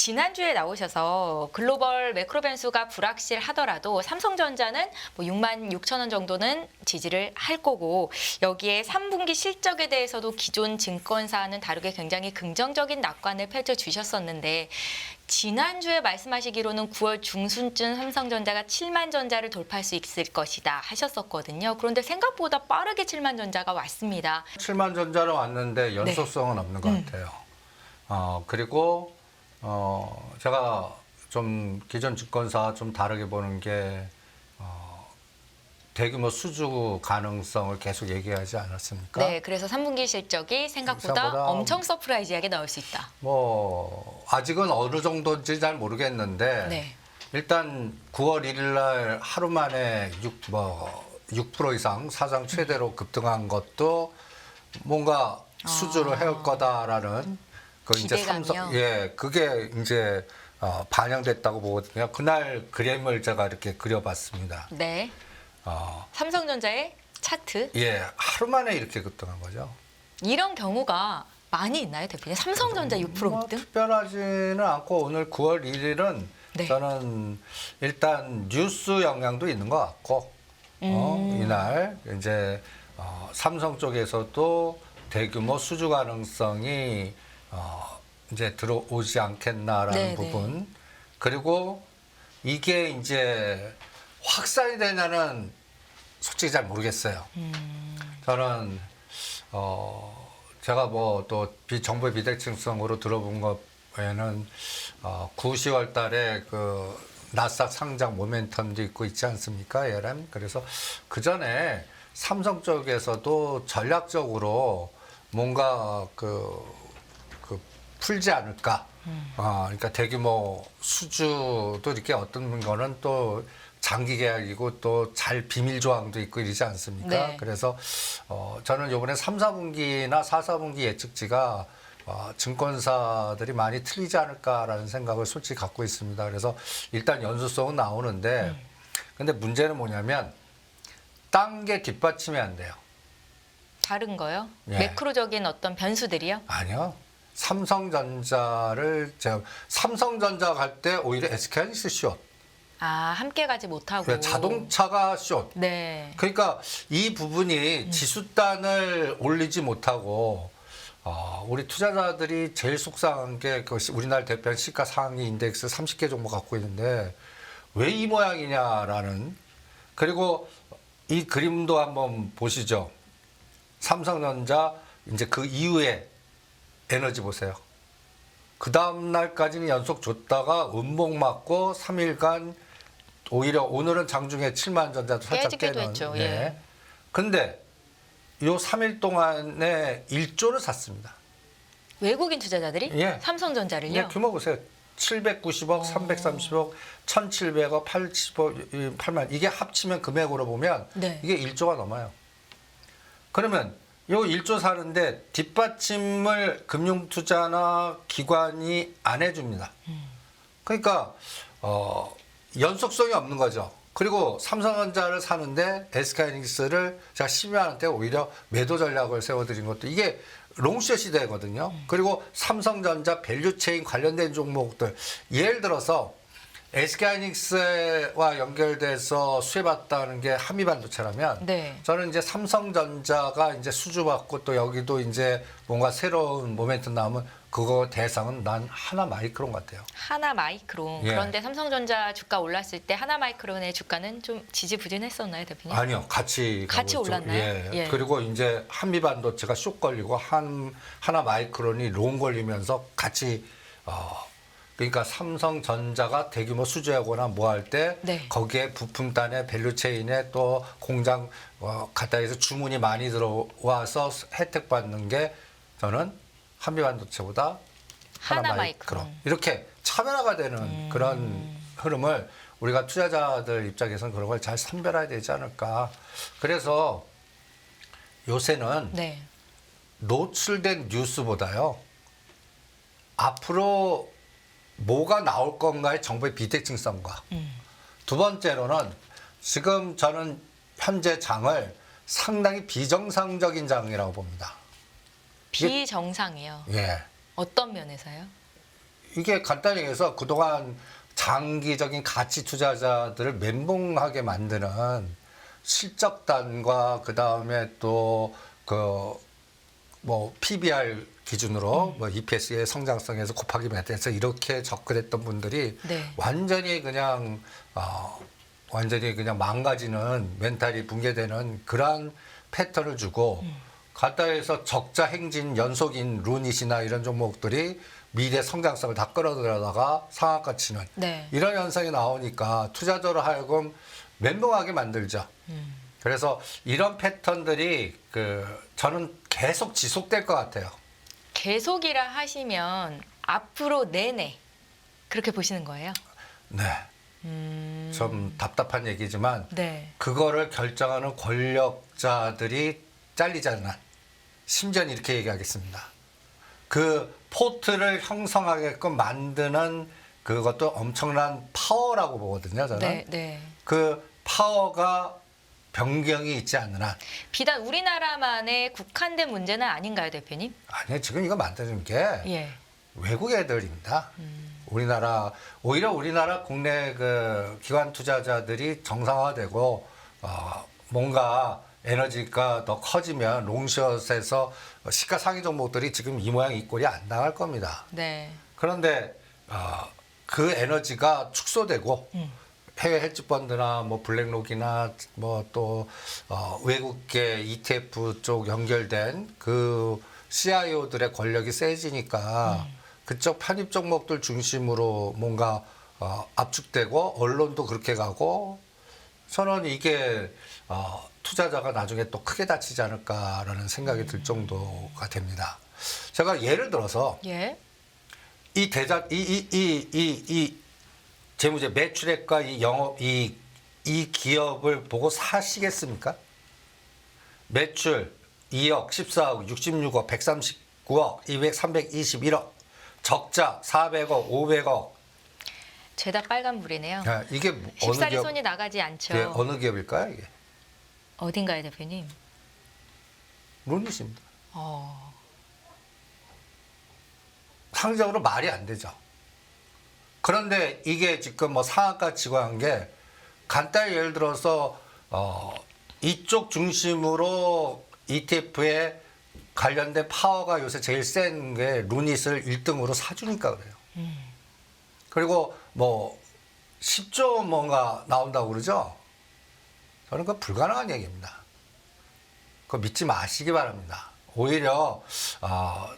지난주에 나오셔서 글로벌 매크로 변수가 불확실하더라도 삼성전자는 뭐 6만 6천 원 정도는 지지를 할 거고, 여기에 3분기 실적에 대해서도 기존 증권사와는 다르게 굉장히 긍정적인 낙관을 펼쳐주셨었는데, 지난주에 말씀하시기로는 9월 중순쯤 삼성전자가 7만 전자를 돌파할 수 있을 것이다 하셨었거든요. 그런데 생각보다 빠르게 7만 전자가 왔습니다. 7만 전자로 왔는데 연속성은 없는 것 같아요. 그리고 제가 좀 기존 증권사와 좀 다르게 보는 게 대규모 수주 가능성을 계속 얘기하지 않았습니까? 네, 그래서 3분기 실적이 생각보다 엄청 서프라이즈하게 나올 수 있다. 뭐 아직은 어느 정도인지 잘 모르겠는데 네. 일단 9월 1일 날 하루 만에 6% 이상 사상 최대로 급등한 것도 뭔가 수주를 해올 거다라는 그 이제 기대감이요? 그게 이제 반영됐다고 보거든요. 그날 그림을 제가 이렇게 그려봤습니다. 네. 삼성전자의 차트. 하루 만에 이렇게 급등한 거죠. 이런 경우가 많이 있나요, 대표님? 삼성전자 6% 뭐 급등? 특별하지는 않고 오늘 9월 1일은 네. 저는 일단 뉴스 영향도 있는 것 같고 이날 이제 삼성 쪽에서도 대규모 수주 가능성이 이제 들어오지 않겠나라는 네, 부분. 그리고 이게 이제 확산이 되냐는 솔직히 잘 모르겠어요. 저는 제가 뭐 또 정부의 비대칭성으로 들어본 것 외에는 9, 10월 달에 그 나스닥 상장 모멘텀도 있고 있지 않습니까? ARM. 그래서 그 전에 삼성 쪽에서도 전략적으로 뭔가 그 풀지 않을까. 그러니까 대규모 수주도 이렇게 어떤 거는 또 장기 계약이고 또 잘 비밀 조항도 있고 이러지 않습니까? 네. 그래서 저는 이번에 3, 4분기나 4, 4분기 예측치가 증권사들이 많이 틀리지 않을까라는 생각을 솔직히 갖고 있습니다. 그래서 일단 연수성은 나오는데 근데 문제는 뭐냐면 딴 게 뒷받침이 안 돼요. 다른 거요? 예. 매크로적인 어떤 변수들이요? 아니요. 삼성전자 갈 때 오히려 SK하이닉스 숏. 함께 가지 못하고. 그래, 자동차가 숏. 네. 그러니까 이 부분이 지수단을 올리지 못하고 우리 투자자들이 제일 속상한 게 우리나라 대표한 시가 상위 인덱스 30개 종목 갖고 있는데 왜 이 모양이냐라는. 그리고 이 그림도 한번 보시죠. 삼성전자 이제 그 이후에 에너지 보세요. 그 다음 날까지는 연속 줬다가 음봉 맞고 3일간 오히려 오늘은 장중에 7만 전자도 살짝 깨지기도 깨는. 했죠. 네. 예. 근데 요 3일 동안에 1조를 샀습니다. 외국인 투자자들이 예. 삼성전자를요? 예, 규모 보세요. 790억, 330억, 1,700억, 80억, 8만. 이게 합치면 금액으로 보면 네. 이게 1조가 넘어요. 그러면 요 1조 사는데 뒷받침을 금융투자나 기관이 안 해줍니다. 그러니까 연속성이 없는 거죠. 그리고 삼성전자를 사는데 SK하이닉스를 제가 12만 원대 오히려 매도 전략을 세워드린 것도 이게 롱숏 시대거든요. 그리고 삼성전자 밸류체인 관련된 종목들 예를 들어서 SK하이닉스와 연결돼서 수혜받다는 게 한미반도체라면 네. 저는 이제 삼성전자가 이제 수주받고 또 여기도 이제 뭔가 새로운 모멘텀 나오면 그거 대상은 난 하나마이크론 같아요. 하나마이크론. 예. 그런데 삼성전자 주가 올랐을 때 하나마이크론의 주가는 좀 지지부진했었나요, 대표님? 아니요, 같이 같이 가고 있죠. 올랐나요? 예. 예. 그리고 이제 한미반도체가 숏 걸리고 하나마이크론이 롱 걸리면서 같이 그러니까 삼성전자가 대규모 수주하거나 뭐 할 때 네. 거기에 부품단에 밸류체인에 또 공장 갖다 해서 주문이 많이 들어와서 혜택 받는 게 저는 한미반도체보다 하나마이크론 이렇게 차별화가 되는 그런 흐름을 우리가 투자자들 입장에서는 그런 걸 잘 선별해야 되지 않을까. 그래서 요새는 네. 노출된 뉴스보다요. 앞으로 뭐가 나올 건가의 정부의 비대칭성과 두 번째로는 지금 저는 현재 장을 상당히 비정상적인 장이라고 봅니다. 비정상이에요. 예. 어떤 면에서요? 이게 간단히 얘기해서 그동안 장기적인 가치 투자자들을 멘붕하게 만드는 실적단과 그다음에 또 뭐 PBR 기준으로 뭐 EPS의 성장성에서 곱하기 몇에서 이렇게 접근했던 분들이 네. 완전히 그냥 망가지는 멘탈이 붕괴되는 그러한 패턴을 주고 간단히 해서 적자 행진 연속인 루닛이나 이런 종목들이 미래 성장성을 다 끌어들여다가 상한가 치는 네. 이런 현상이 나오니까 투자자로 하여금 멘붕하게 만들죠. 그래서 이런 패턴들이 저는 계속 지속될 것 같아요. 계속이라 하시면 앞으로 내내 그렇게 보시는 거예요? 네. 좀 답답한 얘기지만 네. 그거를 결정하는 권력자들이 잘리지 않는 한 심지어는 이렇게 얘기하겠습니다. 그 포트를 형성하게끔 만드는 그것도 엄청난 파워라고 보거든요. 저는 네. 네. 그 파워가 변경이 있지 않는 한 비단 우리나라만의 국한된 문제는 아닌가요, 대표님? 아니요 지금 이거 만드는 게 예. 외국 애들입니다. 오히려 우리나라 국내 기관 투자자들이 정상화되고 뭔가 에너지가 더 커지면 롱숏에서 시가 상위 종목들이 지금 이 모양 이 꼴이 안 당할 겁니다. 네. 그런데 그 에너지가 축소되고 해외 헤지펀드나 뭐 블랙록이나 뭐 또 외국계 ETF 쪽 연결된 그 CIO들의 권력이 세지니까 그쪽 편입 종목들 중심으로 뭔가 압축되고 언론도 그렇게 가고 저는 이게 투자자가 나중에 또 크게 다치지 않을까라는 생각이 들 정도가 됩니다. 제가 예를 들어서 예. 이 재무제 매출액과 이 영업 이 기업을 보고 사시겠습니까? 매출 2억, 14억, 66억, 139억, 321억, 적자 400억, 500억. 죄다 빨간불이네요. 이게 어느 쉽사리 기업? 손이 나가지 않죠. 예, 어느 기업일까요? 이게 어딘가요, 대표님? 루닛입니다. 어. 상적으로 말이 안 되죠. 그런데 이게 지금 뭐 상한가 치고 한 게 간단히 예를 들어서 이쪽 중심으로 ETF에 관련된 파워가 요새 제일 센 게 루닛을 1등으로 사주니까 그래요. 그리고 뭐 10조 뭔가 나온다고 그러죠. 저는 그거 불가능한 얘기입니다. 그거 믿지 마시기 바랍니다. 오히려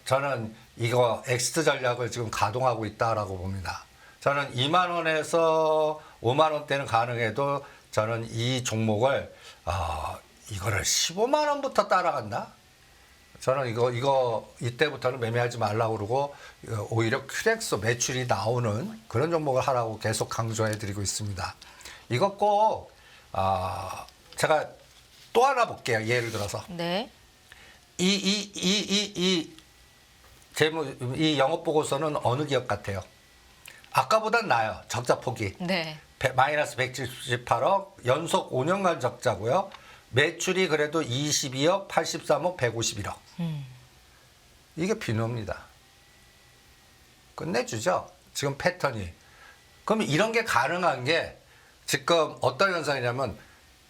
저는 이거 엑시트 전략을 지금 가동하고 있다라고 봅니다. 저는 2만 원에서 5만 원대는 가능해도 저는 이 종목을 이거를 15만 원부터 따라간다. 저는 이거 이때부터는 매매하지 말라고 그러고 오히려 큐렉소 매출이 나오는 그런 종목을 하라고 계속 강조해 드리고 있습니다. 이거 꼭 제가 또 하나 볼게요. 예를 들어서 네. 이 영업 보고서는 어느 기업 같아요? 아까보단 나아요. 적자 폭이. 네. 마이너스 178억, 연속 5년간 적자고요. 매출이 그래도 22억, 83억, 151억. 이게 비누입니다. 끝내주죠. 지금 패턴이. 그럼 이런 게 가능한 게 지금 어떤 현상이냐면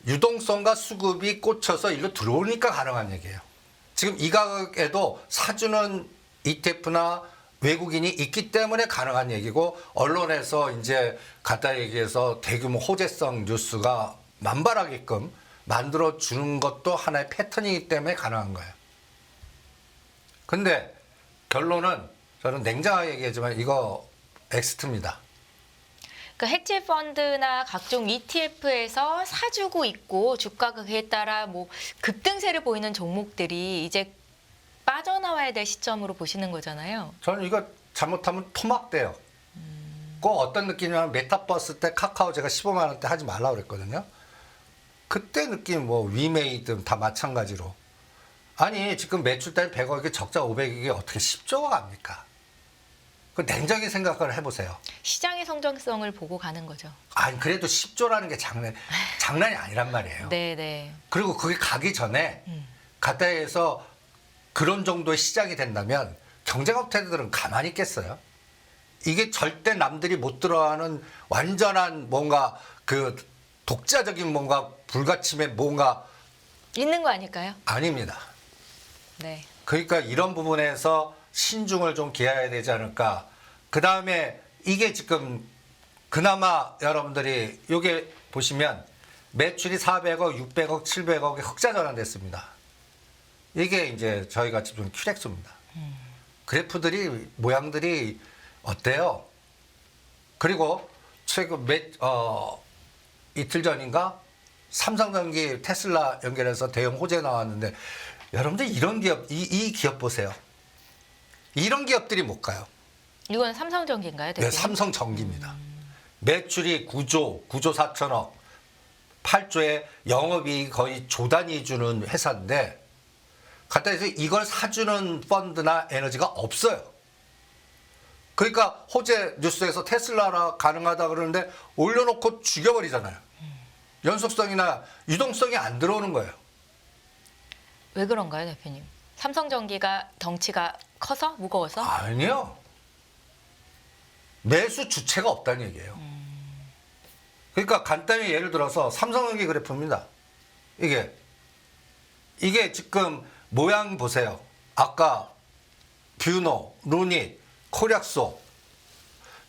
유동성과 수급이 꽂혀서 일로 들어오니까 가능한 얘기예요. 지금 이 가격에도 사주는 ETF나 외국인이 있기 때문에 가능한 얘기고 언론에서 이제 간단히 얘기해서 대규모 호재성 뉴스가 만발하게끔 만들어 주는 것도 하나의 패턴이기 때문에 가능한 거예요. 근데 결론은 저는 냉정하게 얘기하지만 이거 엑스트입니다. 그 해지 펀드나 각종 ETF에서 사주고 있고 주가가 그에 따라 뭐 급등세를 보이는 종목들이 이제 빠져나와야 될 시점으로 보시는 거잖아요. 저는 이거 잘못하면 토막돼요. 꼭 어떤 느낌이냐면 메타버스 때 카카오 제가 15만 원대 하지 말라고 그랬거든요. 그때 느낌 뭐 위메이든 다 마찬가지로. 아니 지금 매출 따위 100억이 적자 500억이 어떻게 10조가 갑니까? 그 냉정히 생각을 해보세요. 시장의 성장성을 보고 가는 거죠. 아니 그래도 10조라는 게 장난이 아니란 말이에요. 네네. 그리고 그게 가기 전에 가다에서 그런 정도의 시장이 된다면 경쟁업체들은 가만히 있겠어요? 이게 절대 남들이 못 들어가는 완전한 뭔가 그 독자적인 뭔가 불가침의 뭔가 있는 거 아닐까요? 아닙니다. 네. 그러니까 이런 부분에서 신중을 좀 기해야 되지 않을까. 그 다음에 이게 지금 그나마 여러분들이 요게 보시면 매출이 400억, 600억, 700억이 흑자 전환됐습니다. 이게 이제 저희가 지금 큐렉스입니다. 그래프들이 모양들이 어때요? 그리고 최근 이틀 전인가 삼성전기 테슬라 연결해서 대형 호재 나왔는데 여러분들 이런 기업 이 기업 보세요. 이런 기업들이 못 가요. 이건 삼성전기인가요, 네, 대표님? 삼성전기입니다. 매출이 9조 4천억, 8조에 영업이익 거의 조 단위 주는 회사인데 갖다 해서 이걸 사주는 펀드나 에너지가 없어요. 그러니까 호재 뉴스에서 테슬라라 가능하다 그러는데 올려놓고 죽여버리잖아요. 연속성이나 유동성이 안 들어오는 거예요. 왜 그런가요, 대표님? 삼성전기가 덩치가 커서 무거워서? 아니요. 매수 주체가 없다는 얘기예요. 그러니까 간단히 예를 들어서 삼성전기 그래프입니다. 이게 지금 모양 보세요. 아까 뷰노, 루닛, 코략소.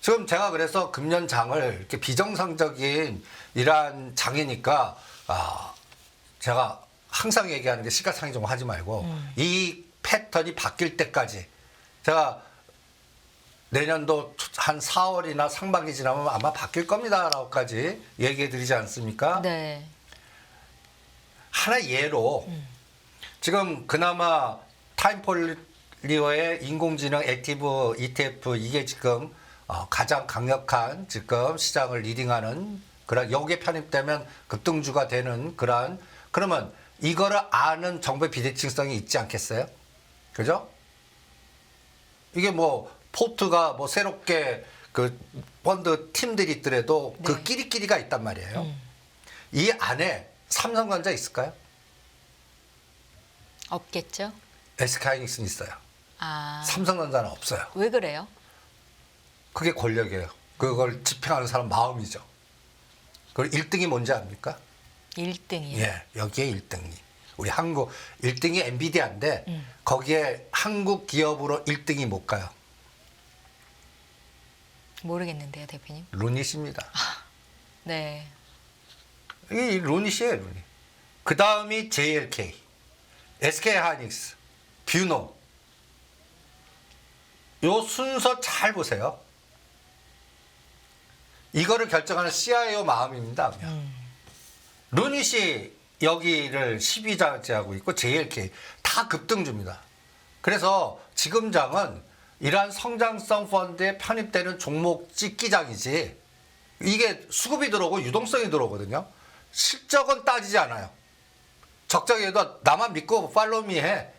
지금 제가 그래서 금년 장을 이렇게 비정상적인 이러한 장이니까 제가 항상 얘기하는 게 시가상이 좀 하지 말고 이 패턴이 바뀔 때까지 제가 내년도 한 4월이나 상반기 지나면 아마 바뀔 겁니다라고까지 얘기해 드리지 않습니까? 네. 하나 예로 지금 그나마 타임폴리오의 인공지능 액티브 ETF 이게 지금 가장 강력한 지금 시장을 리딩하는 그런 여기에 편입되면 급등주가 되는 그러면 이거를 아는 정보의 비대칭성이 있지 않겠어요? 그죠? 이게 뭐 포트가 뭐 새롭게 그 펀드 팀들이 있더라도 그 네. 끼리끼리가 있단 말이에요. 이 안에 삼성전자 있을까요? 없겠죠? SK하이닉스는 있어요. 아, 삼성전자는 없어요. 왜 그래요? 그게 권력이에요. 그걸 집행하는 사람 마음이죠. 그걸 1등이 뭔지 압니까? 1등이요. 예, 여기에 1등이. 우리 한국 1등이 엔비디아인데 거기에 한국 기업으로 1등이 못 가요. 모르겠는데요, 대표님. 루닛입니다. 네. 이 루닛이에요, 루닛. 그 다음이 JLK, SK하이닉스, 뷰노. 요 순서 잘 보세요. 이거를 결정하는 CIO 마음입니다. 루닛이 여기를 12자째하고 있고 JLK 다 급등주입니다. 그래서 지금 장은 이러한 성장성 펀드에 편입되는 종목 찍기장이지 이게 수급이 들어오고 유동성이 들어오거든요. 실적은 따지지 않아요. 적정해도 나만 믿고 팔로미 해.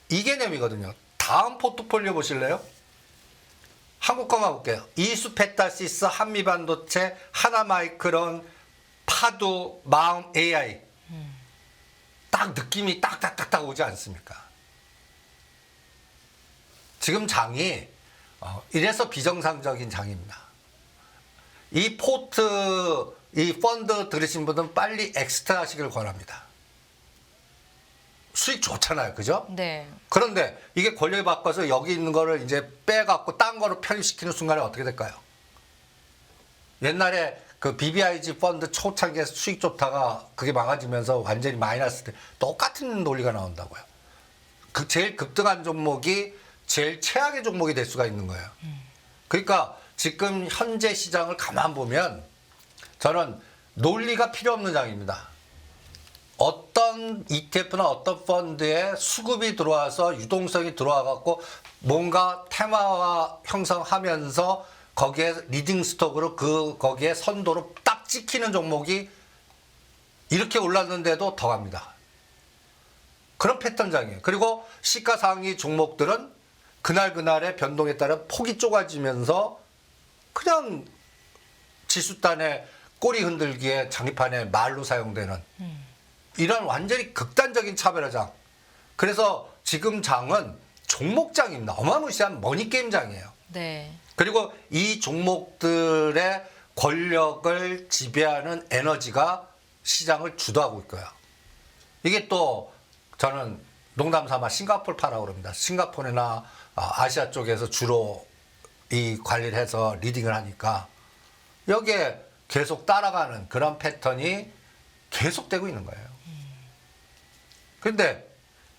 이 개념이거든요. 다음 포트폴리오 보실래요? 한국 거만 볼게요. 이수페타시스, 한미반도체, 하나마이크론, 파도, 마음 AI. 딱 느낌이 딱딱딱딱 오지 않습니까? 지금 장이 이래서 비정상적인 장입니다. 이 펀드 들으신 분들은 빨리 엑스트 하시길 권합니다. 수익 좋잖아요. 그죠? 네. 그런데 이게 권력이 바꿔서 여기 있는 거를 이제 빼갖고 딴 거로 편입시키는 순간에 어떻게 될까요? 옛날에 그 BBIG 펀드 초창기에 수익 좋다가 그게 망가지면서 완전히 마이너스 때 똑같은 논리가 나온다고요. 그 제일 급등한 종목이 제일 최악의 종목이 될 수가 있는 거예요. 그러니까 지금 현재 시장을 가만 보면 저는 논리가 필요 없는 장입니다. 어떤 ETF나 어떤 펀드에 수급이 들어와서 유동성이 들어와 갖고 뭔가 테마화 형성하면서 거기에 리딩 스톡으로 거기에 선도로 딱 찍히는 종목이 이렇게 올랐는데도 더 갑니다. 그런 패턴장이에요. 그리고 시가상위 종목들은 그날그날의 변동에 따라 폭이 좁아지면서 그냥 지수단의 꼬리 흔들기에 장기판에 말로 사용되는 이런 완전히 극단적인 차별화장. 그래서 지금 장은 종목장입니다. 어마무시한 머니게임장이에요. 네. 그리고 이 종목들의 권력을 지배하는 에너지가 시장을 주도하고 있고요. 이게 또 저는 농담삼아 싱가포르파라고 그럽니다. 싱가포르나 아시아 쪽에서 주로 이 관리를 해서 리딩을 하니까 여기에 계속 따라가는 그런 패턴이 계속되고 있는 거예요. 근데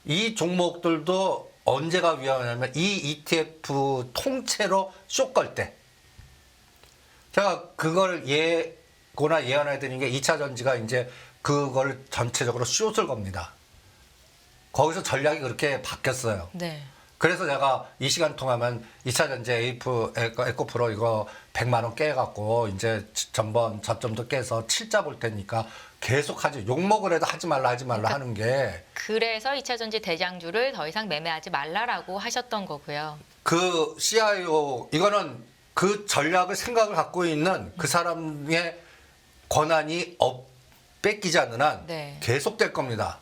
이 종목들도 언제가 위험하냐면 이 ETF 통째로 쇼 걸 때. 제가 그걸 예고나 예언해 드린 게 2차 전지가 이제 그걸 전체적으로 숏을 겁니다. 거기서 전략이 그렇게 바뀌었어요. 네. 그래서 제가 이 시간 통하면 2차 전지 에코프로 이거 100만 원 깨갖고 이제 전번 저점도 깨서 7자 볼 테니까 계속 하지. 욕먹을 해도 하지 말라 하는 게 그래서 2차 전지 대장주를 더 이상 매매하지 말라라고 하셨던 거고요. 그 CIO 이거는 그 전략을 생각을 갖고 있는 그 사람의 권한이 뺏기지 않는 한 네. 계속될 겁니다.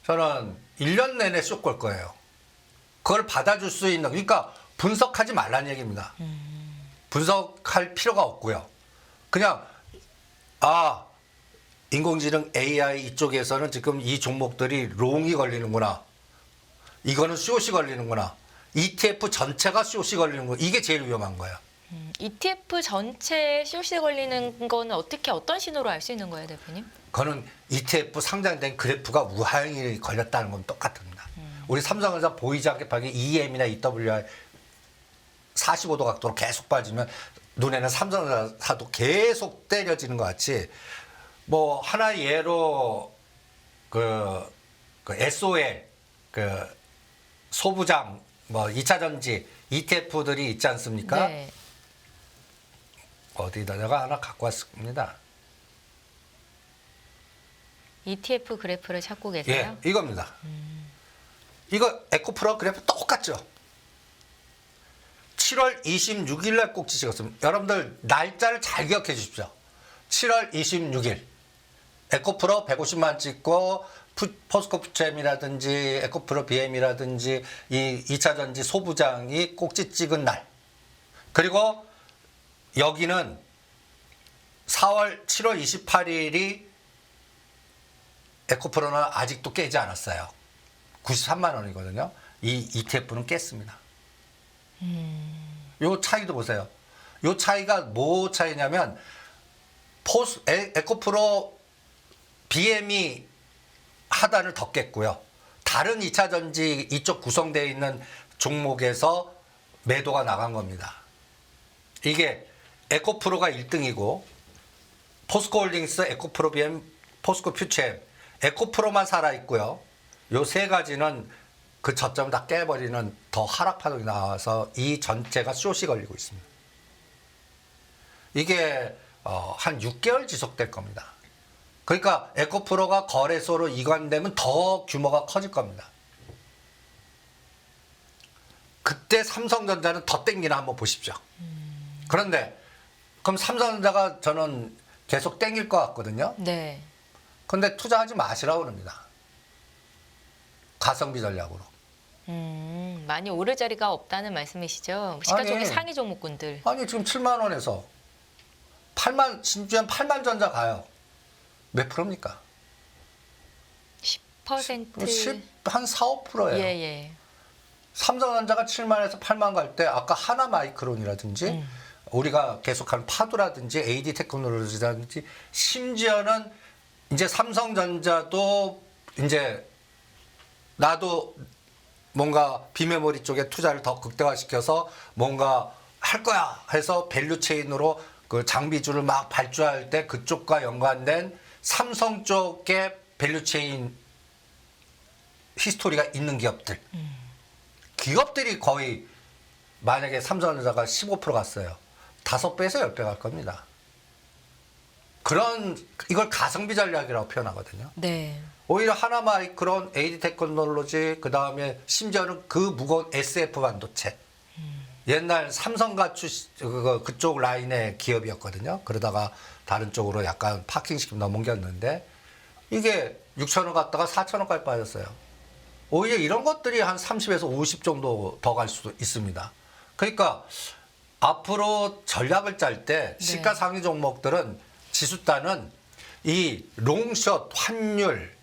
저는 1년 내내 쇼 걸 거예요. 그걸 받아줄 수 있는 그러니까 분석하지 말라는 얘기입니다. 분석할 필요가 없고요. 그냥 인공지능 AI 이쪽에서는 지금 이 종목들이 롱이 걸리는구나. 이거는 숏이 걸리는구나. ETF 전체가 숏이 걸리는구나. 이게 제일 위험한 거예요. ETF 전체에 숏이 걸리는 거는 어떤 신호로 알 수 있는 거예요, 대표님? 그거는 ETF 상장된 그래프가 우하향이 걸렸다는 건 똑같습니다. 우리 삼성전자 보이지 않게 파기 EM이나 EWI 45도 각도로 계속 빠지면 눈에는 삼성전자도 계속 때려지는 것 같이 뭐 하나 예로 그 SOL 소부장 뭐 2차 전지 ETF들이 있지 않습니까? 네. 어디다 내가 하나 갖고 왔습니다. ETF 그래프를 찾고 계세요? 예, 이겁니다. 이거 에코프로 그래프 똑같죠? 7월 26일 날 꼭지 찍었습니다. 여러분들 날짜를 잘 기억해 주십시오. 7월 26일 에코프로 150만 찍고 포스코 푸챔이라든지 에코프로 BM이라든지 이 2차 전지 소부장이 꼭지 찍은 날. 그리고 여기는 7월 28일이 에코프로는 아직도 깨지 않았어요. 93만 원이거든요. 이 ETF는 깼습니다. 요 차이도 보세요. 요 차이가 뭐 차이냐면 에코프로 BM이 하단을 더 깼고요. 다른 2차 전지 이쪽 구성되어 있는 종목에서 매도가 나간 겁니다. 이게 에코프로가 1등이고 포스코홀딩스, 에코프로 BM, 포스코 퓨챔, 에코프로만 살아있고요. 요 세 가지는 그 저점을 다 깨버리는 더 하락 파동이 나와서 이 전체가 숏이 걸리고 있습니다. 이게 한 6개월 지속될 겁니다. 그러니까 에코프로가 거래소로 이관되면 더 규모가 커질 겁니다. 그때 삼성전자는 더 땡기나 한번 보십시오. 그런데 그럼 삼성전자가 저는 계속 땡길 것 같거든요. 네. 근데 투자하지 마시라고 그럽니다. 가성비 전략으로. 많이 오를 자리가 없다는 말씀이시죠? 시가총액 아니. 상위 종목군들. 아니 지금 7만 원에서 8만 신주엔 8만 전자 가요. 몇 프로입니까? 10%. 한 4, 5%예요. 예, 예. 삼성전자가 7만에서 8만 갈 때 아까 하나마이크론이라든지 우리가 계속하는 파도라든지 AD 테크놀로지라든지 심지어는 이제 삼성전자도 이제 나도 뭔가 비메모리 쪽에 투자를 더 극대화시켜서 뭔가 할 거야 해서 밸류체인으로 그 장비주를 막 발주할 때 그쪽과 연관된 삼성 쪽의 밸류체인 히스토리가 있는 기업들. 기업들이 거의 만약에 삼성전자가 15% 갔어요. 5배에서 10배 갈 겁니다. 이걸 가성비 전략이라고 표현하거든요. 네. 오히려 하나마이크론, AD 테크놀로지, 그 다음에 심지어는 그 무거운 SF 반도체. 옛날 삼성가 그쪽 라인의 기업이었거든요. 그러다가 다른 쪽으로 약간 파킹시키고 넘겼는데 이게 6,000원 갔다가 4,000원까지 빠졌어요. 오히려 이런 것들이 한 30에서 50 정도 더 갈 수도 있습니다. 그러니까 앞으로 전략을 짤 때 네. 시가상위 종목들은 지수단은 이 롱숏 환율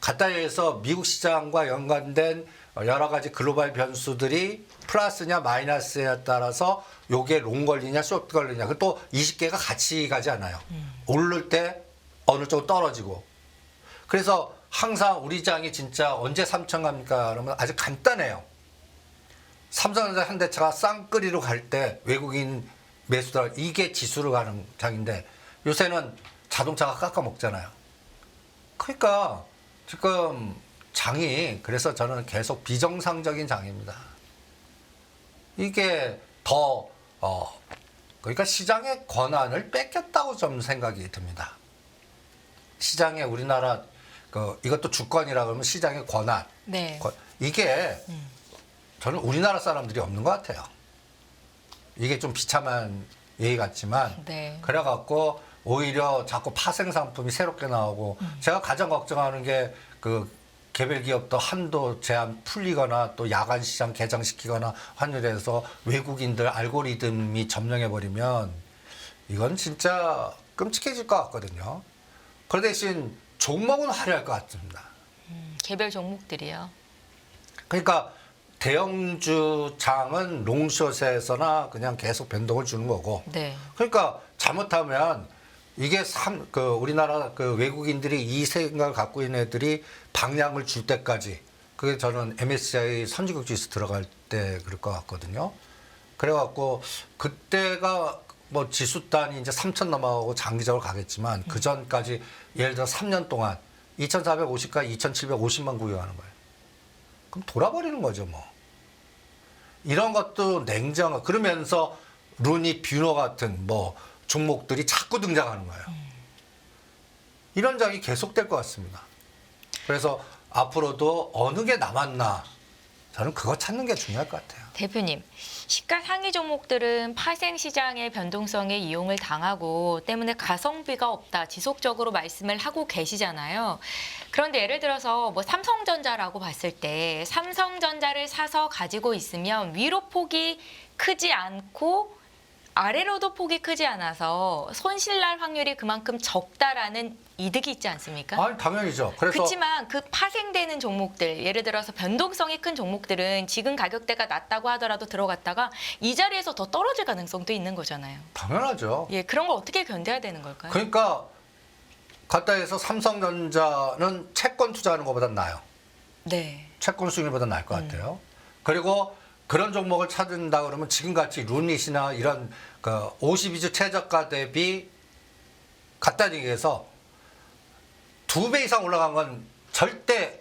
가까이에서 미국 시장과 연관된 여러 가지 글로벌 변수들이 플러스냐 마이너스에 따라서 요게 롱 걸리냐 숏 걸리냐 또 20개가 같이 가지 않아요. 오를 때 어느 쪽으로 떨어지고. 그래서 항상 우리 장이 진짜 언제 3천 갑니까? 그러면 아주 간단해요. 삼성전자 현대차가 쌍끌이로 갈 때 외국인 매수들 이게 지수로 가는 장인데 요새는 자동차가 깎아먹잖아요. 그러니까 지금 장이 그래서 저는 계속 비정상적인 장입니다. 이게 더 그러니까 시장의 권한을 뺏겼다고 좀 생각이 듭니다. 시장에 우리나라 이것도 주권이라 그러면 시장의 권한. 네. 이게 저는 우리나라 사람들이 없는 것 같아요. 이게 좀 비참한 얘기 같지만 네. 그래갖고 오히려 자꾸 파생 상품이 새롭게 나오고 제가 가장 걱정하는 게 그 개별 기업도 한도 제한 풀리거나 또 야간 시장 개장시키거나 환율에서 외국인들 알고리즘이 점령해 버리면 이건 진짜 끔찍해질 것 같거든요. 그 대신 종목은 화려할 것 같습니다. 개별 종목들이요. 그러니까 대형주 장은 롱숏에서나 그냥 계속 변동을 주는 거고. 네. 그러니까 잘못하면 이게 우리나라 외국인들이 이 생각을 갖고 있는 애들이 방향을 줄 때까지 그게 저는 MSCI 선진국 지수 들어갈 때 그럴 것 같거든요. 그래갖고 그때가 뭐 지수단이 이제 3천 넘어가고 장기적으로 가겠지만 그 전까지 예를 들어 3년 동안 2,450가 2,750만 구경하는 거예요. 그럼 돌아버리는 거죠, 뭐. 이런 것도 냉정, 그러면서 루니 뷰너 같은 뭐 종목들이 자꾸 등장하는 거예요. 이런 장이 계속될 것 같습니다. 그래서 앞으로도 어느 게 남았나 저는 그거 찾는 게 중요할 것 같아요. 대표님, 시가 상위 종목들은 파생 시장의 변동성에 이용을 당하고 때문에 가성비가 없다 지속적으로 말씀을 하고 계시잖아요. 그런데 예를 들어서 뭐 삼성전자라고 봤을 때 삼성전자를 사서 가지고 있으면 위로 폭이 크지 않고 아래로도 폭이 크지 않아서 손실날 확률이 그만큼 적다라는 이득이 있지 않습니까? 아니, 당연히죠. 그래서 그렇지만 그 파생되는 종목들, 예를 들어서 변동성이 큰 종목들은 지금 가격대가 낮다고 하더라도 들어갔다가 이 자리에서 더 떨어질 가능성도 있는 거잖아요. 당연하죠. 예, 그런 걸 어떻게 견뎌야 되는 걸까요? 그러니까 갖다 해서 삼성전자는 채권 투자하는 것보다 나아요. 네. 채권 수익률보다 나을 것 같아요. 그리고 그런 종목을 찾는다 그러면 지금같이 루닛이나 이런 52주 최저가 대비 갖다 얘기해서 2배 이상 올라간 건 절대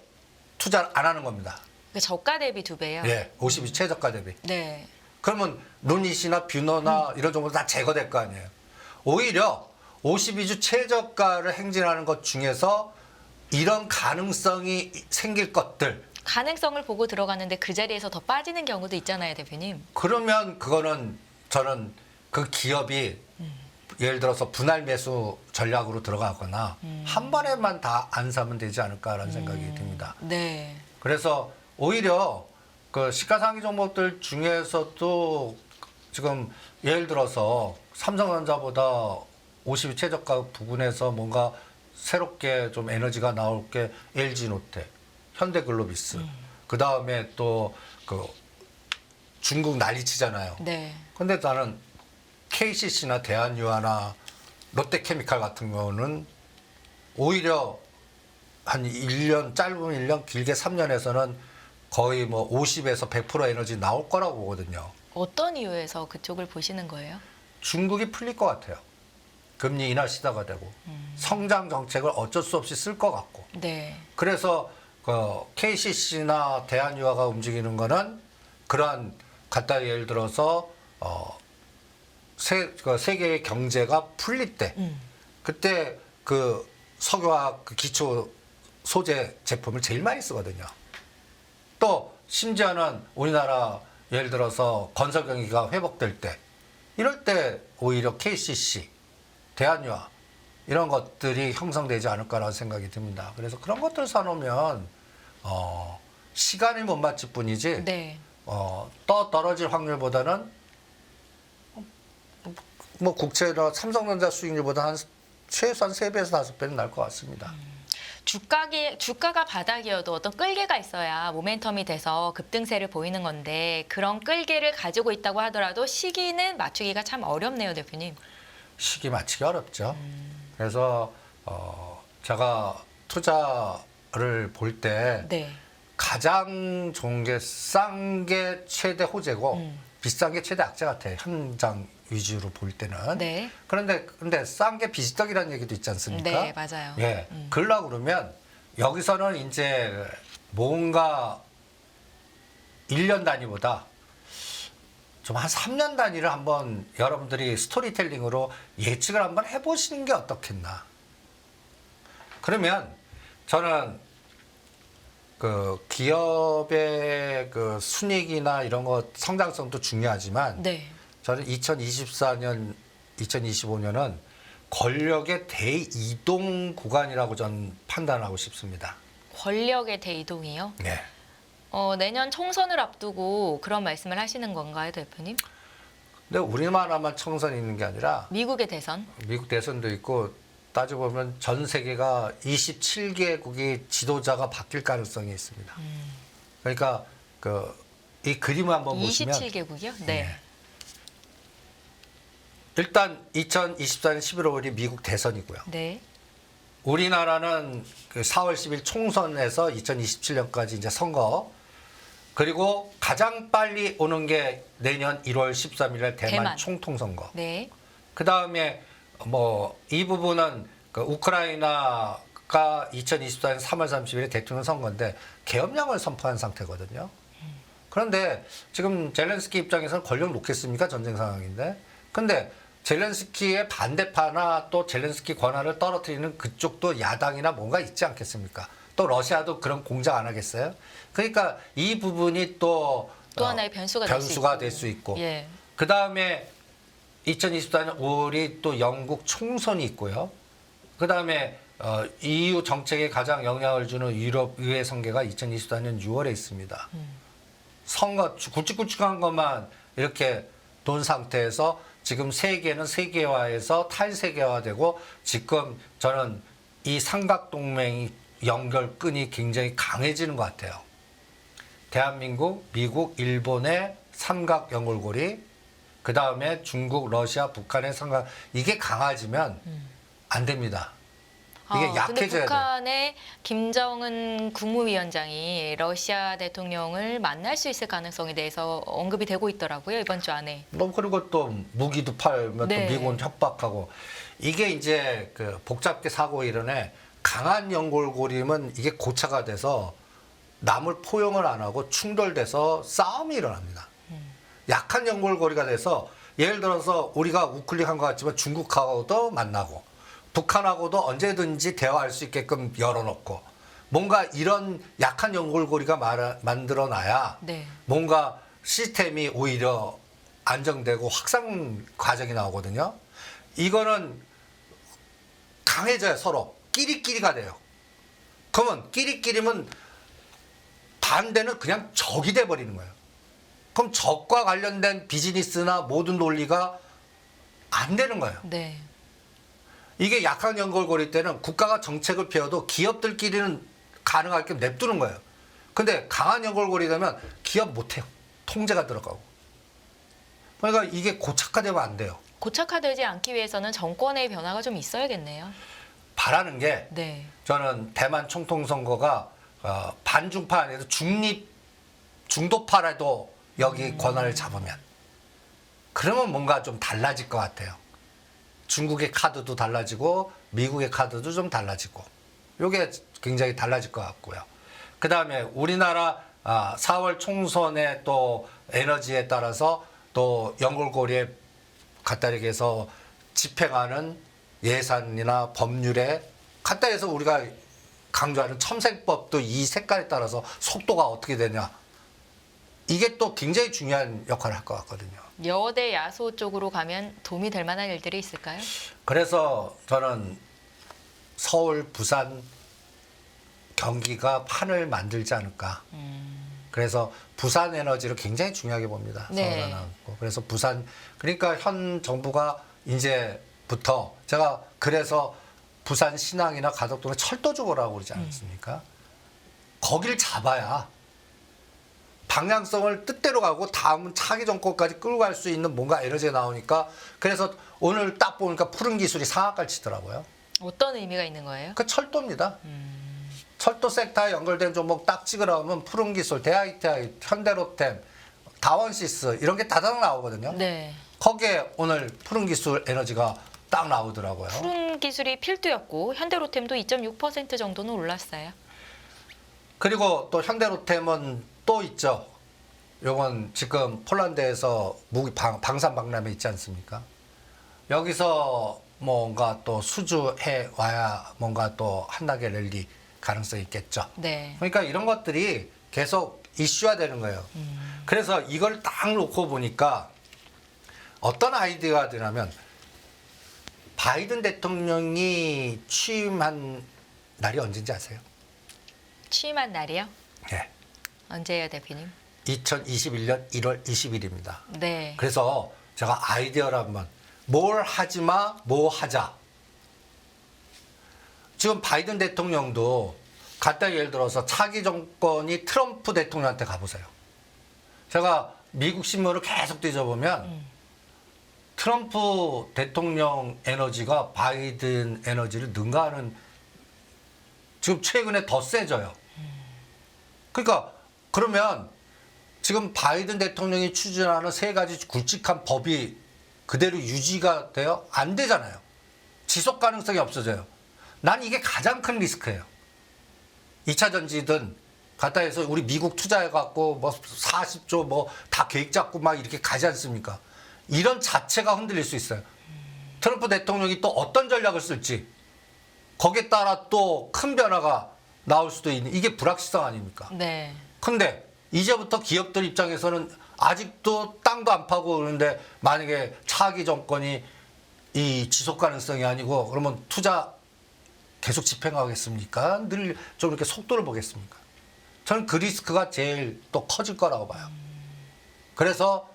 투자 안 하는 겁니다. 그 저가 대비 2배요? 예, 52주 최저가 대비. 네. 그러면 루닛이나 뷰너나 이런 종목 다 제거될 거 아니에요. 오히려 52주 최저가를 행진하는 것 중에서 이런 가능성이 생길 것들 가능성을 보고 들어갔는데 그 자리에서 더 빠지는 경우도 있잖아요, 대표님. 그러면 그거는 저는 그 기업이 예를 들어서 분할 매수 전략으로 들어가거나 한 번에만 다 안 사면 되지 않을까라는 생각이 듭니다. 네. 그래서 오히려 그 시가상위 종목들 중에서도 지금 예를 들어서 삼성전자보다 52 최저가 부분에서 뭔가 새롭게 좀 에너지가 나올 게 LG노태, 현대글로비스, 그 다음에 또 중국 난리치잖아요. 네. 근데 나는 KCC나 대한유화나 롯데케미칼 같은 경우는 오히려 한 1년, 짧은 1년, 길게 3년에서는 거의 뭐 50에서 100% 에너지 나올 거라고 보거든요. 어떤 이유에서 그쪽을 보시는 거예요? 중국이 풀릴 것 같아요. 금리 인하 시대가 되고 성장 정책을 어쩔 수 없이 쓸 것 같고. 네. 그래서 KCC나 대한유화가 움직이는 거는 그러한 갖다 예를 들어서 세계의 경제가 풀릴 때 그때 그 석유화학 그 기초 소재 제품을 제일 많이 쓰거든요. 또 심지어는 우리나라 예를 들어서 건설 경기가 회복될 때 이럴 때 오히려 KCC, 대한유화 이런 것들이 형성되지 않을까라는 생각이 듭니다. 그래서 그런 것들 사놓으면 시간이 못 맞을 뿐이지 네. 떨어질 확률보다는 뭐 국채나 삼성전자 수익률보다 한 최소한 3배에서 5배는 날 것 같습니다. 주가가 바닥이어도 어떤 끌개가 있어야 모멘텀이 돼서 급등세를 보이는 건데 그런 끌개를 가지고 있다고 하더라도 시기는 맞추기가 참 어렵네요, 대표님. 시기 맞추기 어렵죠. 그래서 제가 투자를 볼 때 네. 가장 좋은 게 싼 게 최대 호재고 비싼 게 최대 악재 같아요. 현장 위주로 볼 때는. 네. 그런데 근데 싼 게 비지떡이라는 얘기도 있지 않습니까? 네, 맞아요. 예. 그러려고 그러면 여기서는 이제 뭔가 1년 단위보다 좀 한 3년 단위를 한번 여러분들이 스토리텔링으로 예측을 한번 해보시는 게 어떻겠나. 그러면 저는 그 기업의 그 순이익이나 이런 거 성장성도 중요하지만 네. 저는 2024년, 2025년은 권력의 대이동 구간이라고 저는 판단하고 싶습니다. 권력의 대이동이요? 네. 내년 총선을 앞두고 그런 말씀을 하시는 건가요, 대표님? 근데 우리나라만 총선이 있는 게 아니라 미국의 대선? 미국 대선도 있고 따져보면 전 세계가 27개국이 지도자가 바뀔 가능성이 있습니다. 그러니까 이 그림을 한번 보시면 27개국이요? 네. 네. 일단 2024년 11월 5일이 미국 대선이고요. 네. 우리나라는 그 4월 10일 총선에서 2027년까지 이제 선거, 그리고 가장 빨리 오는 게 내년 1월 13일에 대만 총통선거. 네. 그 다음에 뭐 이 부분은 그 우크라이나가 2024년 3월 30일에 대통령 선거인데 계엄령을 선포한 상태거든요. 그런데 지금 젤렌스키 입장에서는 권력 놓겠습니까? 전쟁 상황인데. 근데 젤렌스키의 반대파나 또 젤렌스키 권한을 떨어뜨리는 그쪽도 야당이나 뭔가 있지 않겠습니까? 또 러시아도 그런 공작 안 하겠어요? 그러니까 이 부분이 또 하나의 변수가 될 수 있고. 예. 그 다음에 2024년 5월이 또 영국 총선이 있고요. 그 다음에 EU 정책에 가장 영향을 주는 유럽 의회 선거가 2024년 6월에 있습니다. 선거 굵직굵직한 것만 이렇게 돈 상태에서 지금 세계는 세계화해서 탈세계화되고 지금 저는 이 삼각동맹이 연결끈이 굉장히 강해지는 것 같아요. 대한민국, 미국, 일본의 삼각 연결고리, 그 다음에 중국, 러시아, 북한의 삼각, 이게 강해지면 안 됩니다. 이게 근데 약해져야 돼요. 북한의 김정은 국무위원장이 러시아 대통령을 만날 수 있을 가능성에 대해서 언급이 되고 있더라고요, 이번 주 안에. 뭐 그리고 또 무기도 팔면 네. 또 미군 협박하고, 이게 이제 그 복잡게 사고 이러네. 강한 연골고림은 이게 고착화 돼서 남을 포용을 안 하고 충돌돼서 싸움이 일어납니다. 약한 연골고리가 돼서 예를 들어서 우리가 우클릭한 것 같지만 중국하고도 만나고 북한하고도 언제든지 대화할 수 있게끔 열어놓고 뭔가 이런 약한 연골고리가 만들어놔야 네. 뭔가 시스템이 오히려 안정되고 확산 과정이 나오거든요. 이거는 강해져요, 서로. 끼리끼리가 돼요. 그러면 끼리끼리면 반대는 그냥 적이 돼버리는 거예요. 그럼 적과 관련된 비즈니스나 모든 논리가 안 되는 거예요. 네. 이게 약한 연결고리 때는 국가가 정책을 펴도 기업들끼리는 가능할 게 냅두는 거예요. 근데 강한 연결고리 되면 기업 못해요. 통제가 들어가고. 그러니까 이게 고착화되면 안 돼요. 고착화되지 않기 위해서는 정권의 변화가 좀 있어야겠네요. 바라는 게 네. 저는 대만 총통선거가 반중파 안에서 중도파라도 여기 권한을 잡으면 그러면 뭔가 좀 달라질 것 같아요. 중국의 카드도 달라지고 미국의 카드도 좀 달라지고 이게 굉장히 달라질 것 같고요. 그 다음에 우리나라 4월 총선의 또 에너지에 따라서 또 연골고리에 갖다리게 해서 집행하는 예산이나 법률에 갖다 해서 우리가 강조하는 첨생법도 이 색깔에 따라서 속도가 어떻게 되냐. 이게 또 굉장히 중요한 역할을 할 것 같거든요. 여대 야소 쪽으로 가면 도움이 될 만한 일들이 있을까요? 그래서 저는 서울, 부산, 경기가 판을 만들지 않을까. 그래서 부산 에너지를 굉장히 중요하게 봅니다. 네. 서울 하나. 그래서 부산, 그러니까 현 정부가 이제부터 제가 그래서 부산 신항이나 가덕동에 철도 주거라고 그러지 않습니까? 거길 잡아야 방향성을 뜻대로 가고 다음은 차기 정권까지 끌고 갈 수 있는 뭔가 에너지가 나오니까 그래서 오늘 딱 보니까 푸른 기술이 상한가를 치더라고요. 어떤 의미가 있는 거예요? 그 철도입니다. 철도 섹터에 연결된 종목 딱 찍으라 하면 푸른 기술, 대하이티아이, 현대로템, 다원시스 이런 게 다닥 나오거든요. 네. 거기에 오늘 푸른 기술 에너지가 딱 나오더라고요. 푸른 기술이 필두였고 현대로템도 2.6% 정도는 올랐어요. 그리고 또 현대로템은 또 있죠. 요건 지금 폴란드에서 무기 방산 박람회 있지 않습니까? 여기서 뭔가 또 수주해 와야 뭔가 또 한나게 랠리 가능성이 있겠죠. 네. 그러니까 이런 것들이 계속 이슈화 되는 거예요. 그래서 이걸 딱 놓고 보니까 어떤 아이디어가 되냐면 바이든 대통령이 취임한 날이 언제인지 아세요? 취임한 날이요? 예. 언제예요, 대표님? 2021년 1월 20일입니다. 네. 그래서 제가 아이디어를 한번 뭘 하지 마, 뭐 하자. 지금 바이든 대통령도 간단히 예를 들어서 차기 정권이 트럼프 대통령한테 가보세요. 제가 미국 신문을 계속 뒤져보면 트럼프 대통령 에너지가 바이든 에너지를 능가하는 지금 최근에 더 세져요. 그러니까 그러면 지금 바이든 대통령이 추진하는 세 가지 굵직한 법이 그대로 유지가 돼요? 안 되잖아요. 지속 가능성이 없어져요. 난 이게 가장 큰 리스크예요. 2차 전지든 갖다 해서 우리 미국 투자해갖고 뭐 40조 뭐 다 계획 잡고 막 이렇게 가지 않습니까? 이런 자체가 흔들릴 수 있어요. 트럼프 대통령이 또 어떤 전략을 쓸지 거기에 따라 또 큰 변화가 나올 수도 있는 이게 불확실성 아닙니까? 네. 근데 이제부터 기업들 입장에서는 아직도 땅도 안 파고 그러는데 만약에 차기 정권이 이 지속 가능성이 아니고 그러면 투자 계속 집행하겠습니까? 늘 좀 이렇게 속도를 보겠습니까? 저는 그 리스크가 제일 또 커질 거라고 봐요. 그래서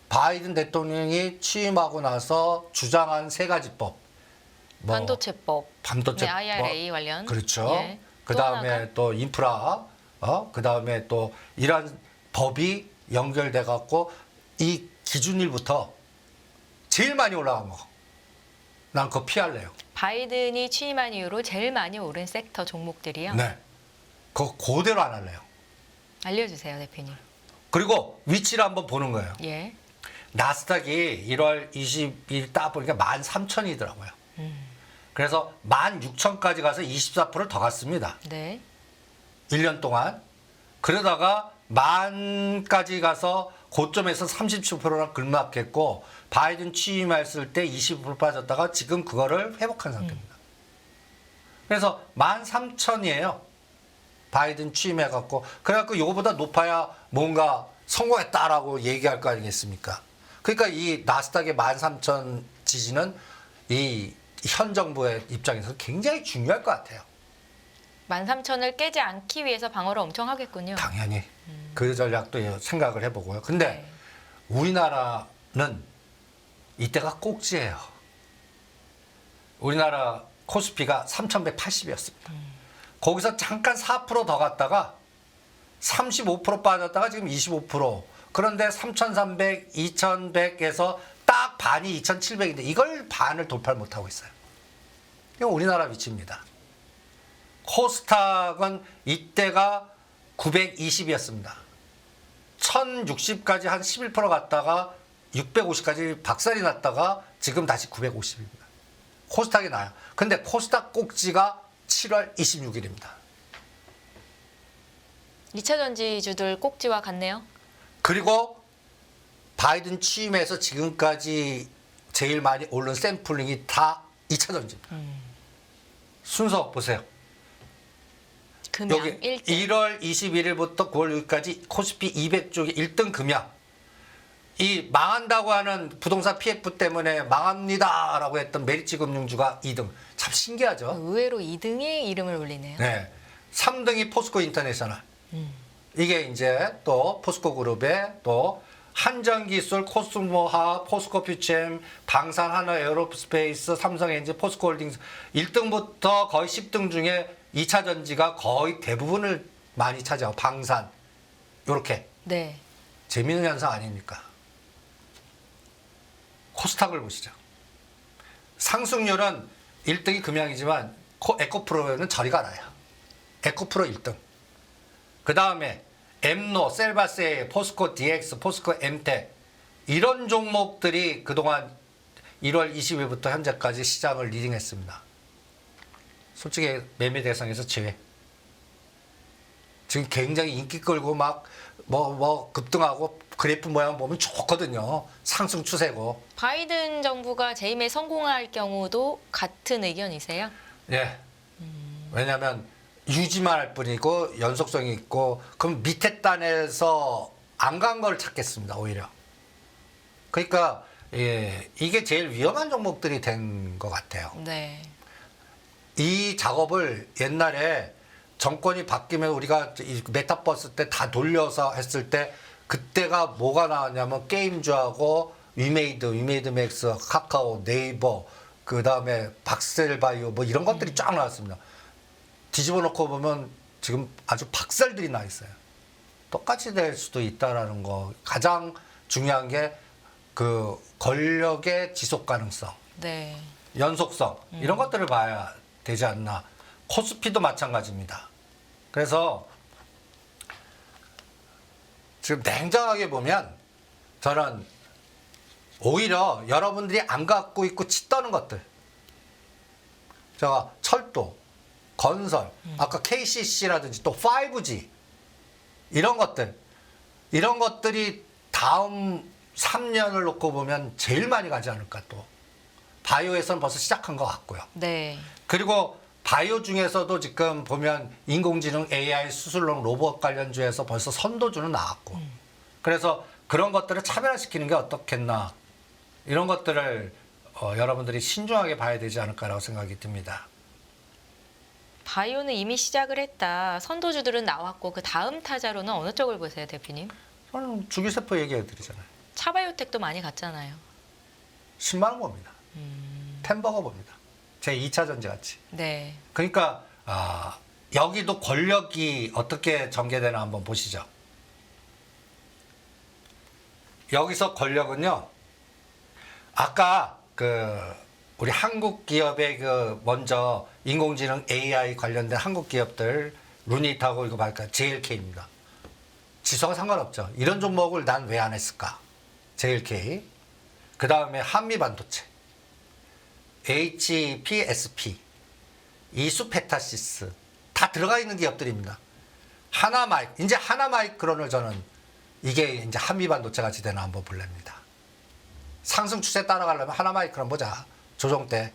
바이든 대통령이 취임하고 나서 주장한 세 가지 법. 뭐 반도체법. 반도체 네, IRA 관련. 그렇죠. 예. 그 또 하나가? 다음에 또 인프라, 그 다음에 또 이런 법이 연결돼 갖고 이 기준일부터 제일 많이 올라간 거. 난 그거 피할래요. 바이든이 취임한 이후로 제일 많이 오른 섹터 종목들이요. 네. 그거 그대로 안 할래요. 알려주세요, 대표님. 그리고 위치를 한번 보는 거예요. 예. 나스닥이 1월 20일 딱 보니까 13,000이더라고요. 그래서 16,000까지 가서 24%를 더 갔습니다. 네. 1년 동안. 그러다가 10,000까지 가서 고점에서 37%나 급락했고 바이든 취임했을 때 20% 빠졌다가 지금 그거를 회복한 상태입니다. 그래서 13,000이에요. 바이든 취임해갖고. 그래갖고 이거보다 높아야 뭔가 성공했다라고 얘기할 거 아니겠습니까? 그러니까 이 나스닥의 13,000 지지는 이 현 정부의 입장에서 굉장히 중요할 것 같아요. 13,000을 깨지 않기 위해서 방어를 엄청 하겠군요. 당연히 그 전략도 생각을 해보고요. 근데 네. 우리나라는 이때가 꼭지예요. 우리나라 코스피가 3,180이었습니다. 거기서 잠깐 4% 더 갔다가 35% 빠졌다가 지금 25%. 그런데 3,300, 2,100에서 딱 반이 2,700인데 이걸 반을 돌파를 못하고 있어요. 이건 우리나라 위치입니다. 코스닥은 이때가 920이었습니다. 1060까지 한 11% 갔다가 650까지 박살이 났다가 지금 다시 950입니다. 코스닥이 나요. 근데 코스닥 꼭지가 7월 26일입니다. 2차 전지주들 꼭지와 같네요. 그리고 바이든 취임해서 지금까지 제일 많이 오른 샘플링이 다 2차 전지입니다. 순서 보세요. 금양 여기 1등. 1월 21일부터 9월 6일까지 코스피 200쪽이 1등 금양. 이 망한다고 하는 부동산 PF 때문에 망합니다라고 했던 메리츠 금융주가 2등. 참 신기하죠? 의외로 2등에 이름을 올리네요. 네. 3등이 포스코 인터내셔널. 이게 이제 또 포스코 그룹의 또 한전기술, 코스모화, 포스코퓨챔, 방산하나 에어로스페이스, 삼성엔진, 포스코홀딩스 1등부터 거의 10등 중에 2차 전지가 거의 대부분을 많이 차지하고 방산 요렇게 네. 재미있는 현상 아닙니까? 코스닥을 보시죠. 상승률은 1등이 금양이지만 에코프로는 저리 가라요. 에코프로 1등. 그 다음에 엠노, 셀바세이, 포스코 DX, 포스코 엠텍 이런 종목들이 그동안 1월 20일부터 현재까지 시장을 리딩했습니다. 솔직히 매매 대상에서 제외. 지금 굉장히 인기 끌고 막 급등하고 그래프 모양 보면 좋거든요. 상승 추세고. 바이든 정부가 재임에 성공할 경우도 같은 의견이세요? 예. 왜냐하면 유지만 할 뿐이고 연속성이 있고 그럼 밑에 단에서 안 간 걸 찾겠습니다. 오히려. 그러니까 예, 이게 제일 위험한 종목들이 된 것 같아요. 네. 이 작업을 옛날에 정권이 바뀌면 우리가 이 메타버스 때 다 돌려서 했을 때 그때가 뭐가 나왔냐면 게임주하고 위메이드 맥스, 카카오, 네이버, 그 다음에 박셀바이오 뭐 이런 것들이 쫙 나왔습니다. 뒤집어 놓고 보면 지금 아주 박살들이 나 있어요. 똑같이 될 수도 있다라는 거. 가장 중요한 게 그 권력의 지속 가능성, 네. 연속성 이런 것들을 봐야 되지 않나. 코스피도 마찬가지입니다. 그래서 지금 냉정하게 보면 저는 오히려 여러분들이 안 갖고 있고 치 떠는 것들, 제가 철도, 건설, 아까 KCC라든지 또 5G 이런 것들이 다음 3년을 놓고 보면 제일 많이 가지 않을까. 또 바이오에서는 벌써 시작한 것 같고요. 네. 그리고 바이오 중에서도 지금 보면 인공지능, AI, 수술용 로봇 관련주에서 벌써 선도주는 나왔고 그래서 그런 것들을 차별화시키는 게 어떻겠나 이런 것들을 여러분들이 신중하게 봐야 되지 않을까라고 생각이 듭니다. 바이오는 이미 시작을 했다. 선도주들은 나왔고 그 다음 타자로는 어느 쪽을 보세요, 대표님? 저는 주기세포 얘기해 드리잖아요. 차바이오텍도 많이 갔잖아요. 10만 원 봅니다. 템버거 봅니다. 제 2차 전지 같이. 네. 그러니까 여기도 권력이 어떻게 전개되나 한번 보시죠. 여기서 권력은요. 아까 우리 한국 기업의 먼저 인공지능 AI 관련된 한국 기업들 루닛하고 이거 말까 JLK입니다. 지수가 상관없죠. 이런 종목을 난 왜 안 했을까? JLK. 그 다음에 한미반도체. HPSP, 이수페타시스 다 들어가 있는 기업들입니다. 이제 하나마이크론을 저는 이게 이제 한미반도체 같이 되나 한번 볼랍니다. 상승 추세 따라가려면 하나마이크론 보자. 조정 때.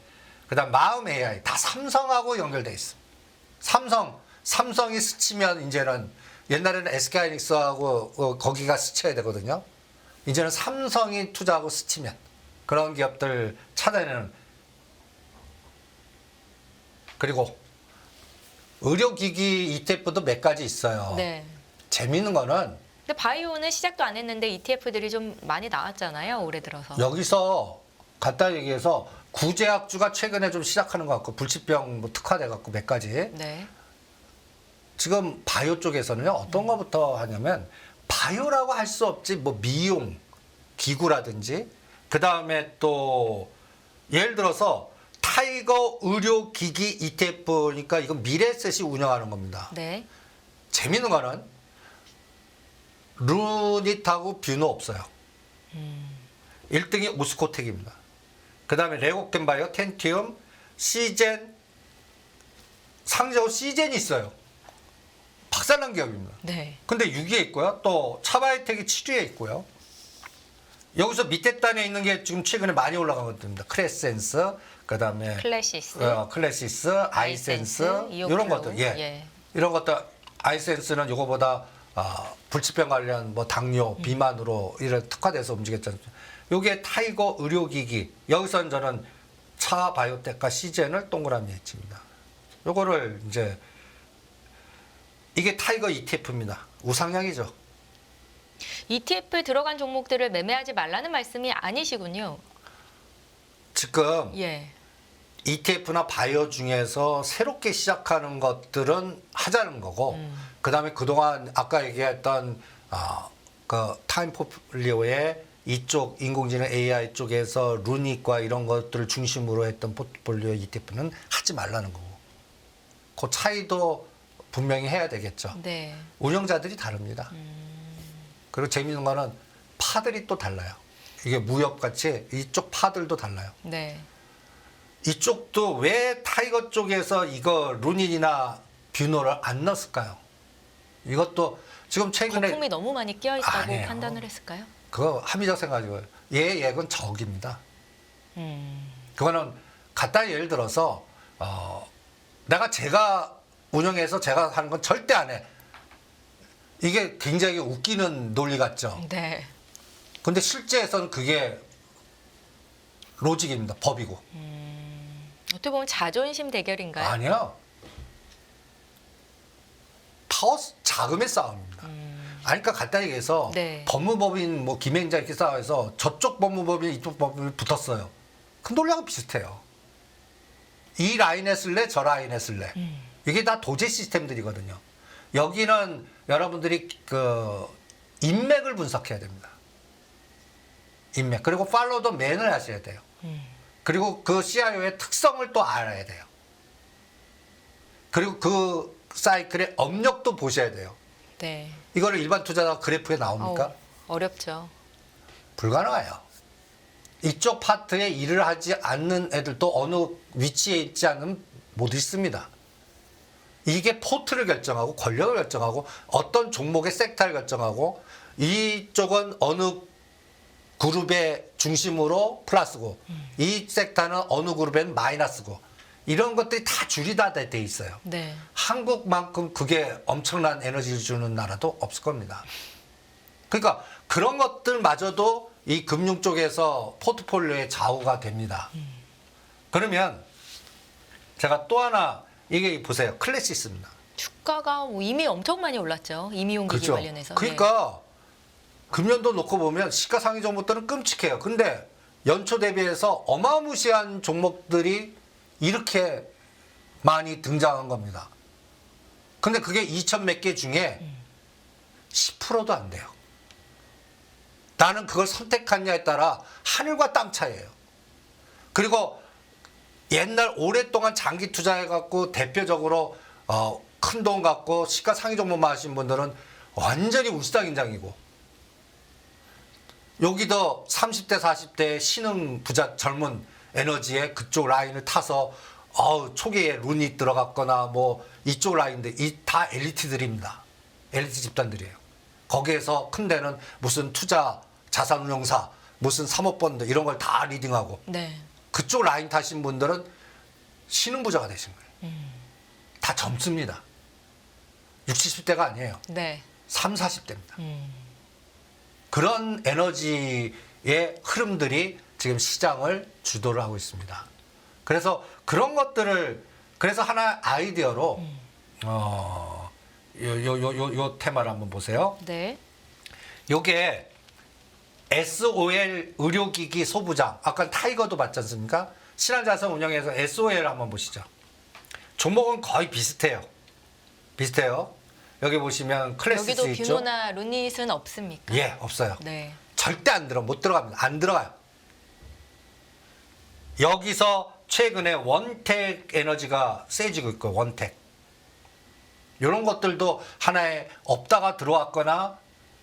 그다음 마음 AI 다 삼성하고 연결돼 있어. 삼성이 스치면 이제는 옛날에는 SK하이닉스하고 거기가 스쳐야 되거든요. 이제는 삼성이 투자하고 스치면 그런 기업들 찾아내는. 그리고 의료기기 ETF도 몇 가지 있어요. 네. 재미있는 거는 근데 바이오는 시작도 안 했는데 ETF들이 좀 많이 나왔잖아요, 올해 들어서. 여기서 간단히 얘기해서 구제약주가 최근에 좀 시작하는 것 같고 불치병 뭐 특화돼 갖고 몇 가지. 네. 지금 바이오 쪽에서는요 어떤 거부터 하냐면 바이오라고 할 수 없지 뭐 미용 기구라든지 그 다음에 또 예를 들어서 타이거 의료기기 ETF니까 이건 미래셋이 운영하는 겁니다. 네. 재밌는 거는 루닛하고 뷰노 없어요. 1등이 오스코텍입니다. 그 다음에 레고켄바이오, 텐티움, 시젠, 상저우 시젠이 있어요. 박살난 기업입니다. 네. 근데 6위에 있고요. 또 차바이텍이 7위에 있고요. 여기서 밑에 단에 있는 게 지금 최근에 많이 올라간 것들입니다. 크레센스, 그 다음에 클래시스, 아이센스 이런 것들. 예. 이런 것들 아이센스는 이거보다 불치병 관련 뭐 당뇨, 비만으로 이런 특화돼서 움직였잖아요. 요게 타이거 의료기기. 여기서는 저는 차바이오텍과 시젠을 동그라미 했습니다. 요거를 이제 이게 타이거 ETF입니다. 우상향이죠. ETF에 들어간 종목들을 매매하지 말라는 말씀이 아니시군요. 지금 예. ETF나 바이오 중에서 새롭게 시작하는 것들은 하자는 거고, 그다음에 그동안 아까 얘기했던 그 타임 포트폴리오에 이쪽 인공지능 AI 쪽에서 루닉과 이런 것들을 중심으로 했던 포트폴리오 ETF는 하지 말라는 거고, 그 차이도 분명히 해야 되겠죠. 네. 운영자들이 다릅니다. 그리고 재미있는 거는 파들이 또 달라요. 이게 무역같이 이쪽 파들도 달라요. 네. 이쪽도 왜 타이거 쪽에서 이거 루닌이나 뷰노를 안 넣었을까요? 이것도 지금 최근에 거품이 너무 많이 끼어 있다고 아니에요. 판단을 했을까요? 그거 합리적 생각이고요. 얘건 적입니다. 음. 그거는 간단히 예를 들어서 제가 운영해서 제가 하는 건 절대 안 해. 이게 굉장히 웃기는 논리 같죠. 네. 근데 실제에서는 그게 로직입니다. 법이고. 어떻게 보면 자존심 대결인가요? 아니요. 파워 자금의 싸움입니다. 아니, 그러니까 간단히 얘기해서 네. 법무법인 뭐 김행자 이렇게 싸워서 저쪽 법무법인 이쪽 법무법인 붙었어요. 그 논리하고 비슷해요. 이 라인에 쓸래 저 라인에 쓸래. 이게 다 도제 시스템들이거든요. 여기는 여러분들이 그 인맥을 분석해야 됩니다. 인맥. 그리고 팔로우 더 맨을 하셔야 돼요. 그리고 그 CIO의 특성을 또 알아야 돼요. 그리고 그 사이클의 업력도 보셔야 돼요. 네. 이거를 일반 투자자 그래프에 나옵니까? 어렵죠. 불가능해요. 이쪽 파트에 일을 하지 않는 애들도 어느 위치에 있지 않으면 못 있습니다. 이게 포트를 결정하고 권력을 결정하고 어떤 종목의 섹터를 결정하고 이쪽은 어느 그룹의 중심으로 플러스고 이 섹터는 어느 그룹엔 마이너스고 이런 것들이 다 줄이 다 돼 있어요. 네. 한국만큼 그게 엄청난 에너지를 주는 나라도 없을 겁니다. 그러니까 그런 것들마저도 이 금융 쪽에서 포트폴리오의 좌우가 됩니다. 그러면 제가 또 하나 이게 보세요. 클래시스입니다. 주가가 이미 엄청 많이 올랐죠. 임의용기기 그렇죠. 관련해서. 그러니까 금년도 놓고 보면 시가상위 종목들은 끔찍해요. 근데 연초 대비해서 어마무시한 종목들이 이렇게 많이 등장한 겁니다. 근데 그게 2천 몇 개 중에 10%도 안 돼요. 나는 그걸 선택하느냐에 따라 하늘과 땅 차이예요. 그리고 옛날 오랫동안 장기 투자해갖고 대표적으로 큰 돈 갖고 시가상위 종목만 하신 분들은 완전히 울상인장이고 여기도 30대 40대 신흥 부자 젊은 에너지에 그쪽 라인을 타서 초기에 룬이 들어갔거나 뭐 이쪽 라인들 이 다 엘리트들입니다. 엘리트 집단들이에요. 거기에서 큰 데는 무슨 투자 자산운용사 무슨 사모펀드 이런 걸 다 리딩하고 네. 그쪽 라인 타신 분들은 신흥 부자가 되신 거예요. 다 젊습니다. 60, 70대가 아니에요. 네. 3, 40대입니다. 그런 에너지의 흐름들이 지금 시장을 주도를 하고 있습니다. 그래서 그런 것들을 그래서 하나의 아이디어로 요 테마를 한번 보세요. 네. 요게 SOL 의료기기 소부장 아까 타이거도 봤지 않습니까? 신한자산 운영에서 SOL 한번 보시죠. 종목은 거의 비슷해요. 여기 보시면 클래시스 여기도 있죠? 뷰노나 루닛은 없습니까? 예, 없어요. 네. 절대 못 들어갑니다. 안 들어가요. 여기서 최근에 원택 에너지가 세지고 있고 원택. 이런 것들도 하나의 없다가 들어왔거나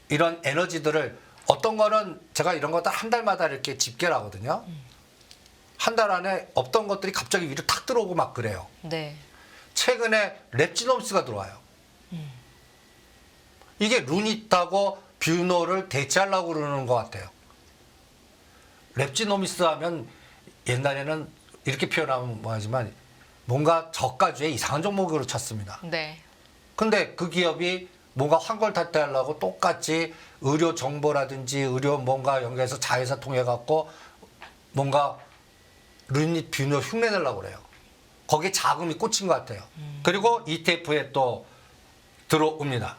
이런 에너지들을 어떤 거는 제가 이런 것들 한 달마다 이렇게 집계를 하거든요. 한 달 안에 없던 것들이 갑자기 위로 탁 들어오고 막 그래요. 네. 최근에 랩지노미스가 들어와요. 이게 루닛하고 뷰노를 대체하려고 그러는 것 같아요. 랩지노미스 하면 옛날에는 이렇게 표현하면 뭐하지만 뭔가 저가주에 이상한 종목으로 쳤습니다. 네. 근데 그 기업이 뭔가 환골탈퇴하려고 똑같이 의료 정보라든지 의료 뭔가 연계해서 자회사 통해 갖고 뭔가 루닛 뷰노 흉내내려고 그래요. 거기에 자금이 꽂힌 것 같아요. 그리고 ETF에 또 들어옵니다.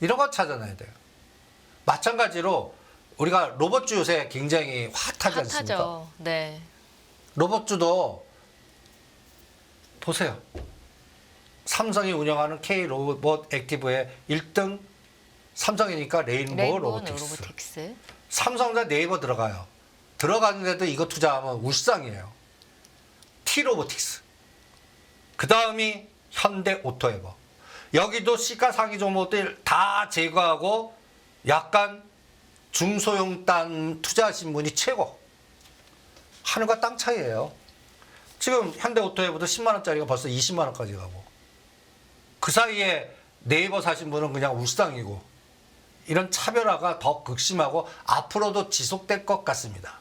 이런 거 찾아내야 돼요. 마찬가지로 우리가 로봇주 요새 굉장히 핫하지 않습니까? 핫하죠. 네. 로봇주도 보세요. 삼성이 운영하는 K 로봇 액티브의 1등 삼성이니까 레인보우 로보틱스. 로보틱스. 삼성자 네이버 들어가요. 들어가는데도 이거 투자하면 울상이에요. T 로보틱스. 그 다음이 현대 오토에버. 여기도 시가상위 종목들 다 제거하고 약간 중소형단 투자하신 분이 최고. 하늘과 땅 차이예요. 지금 현대 오토에버도 10만 원짜리가 벌써 20만 원까지 가고. 그 사이에 네이버 사신 분은 그냥 울상이고. 이런 차별화가 더 극심하고 앞으로도 지속될 것 같습니다.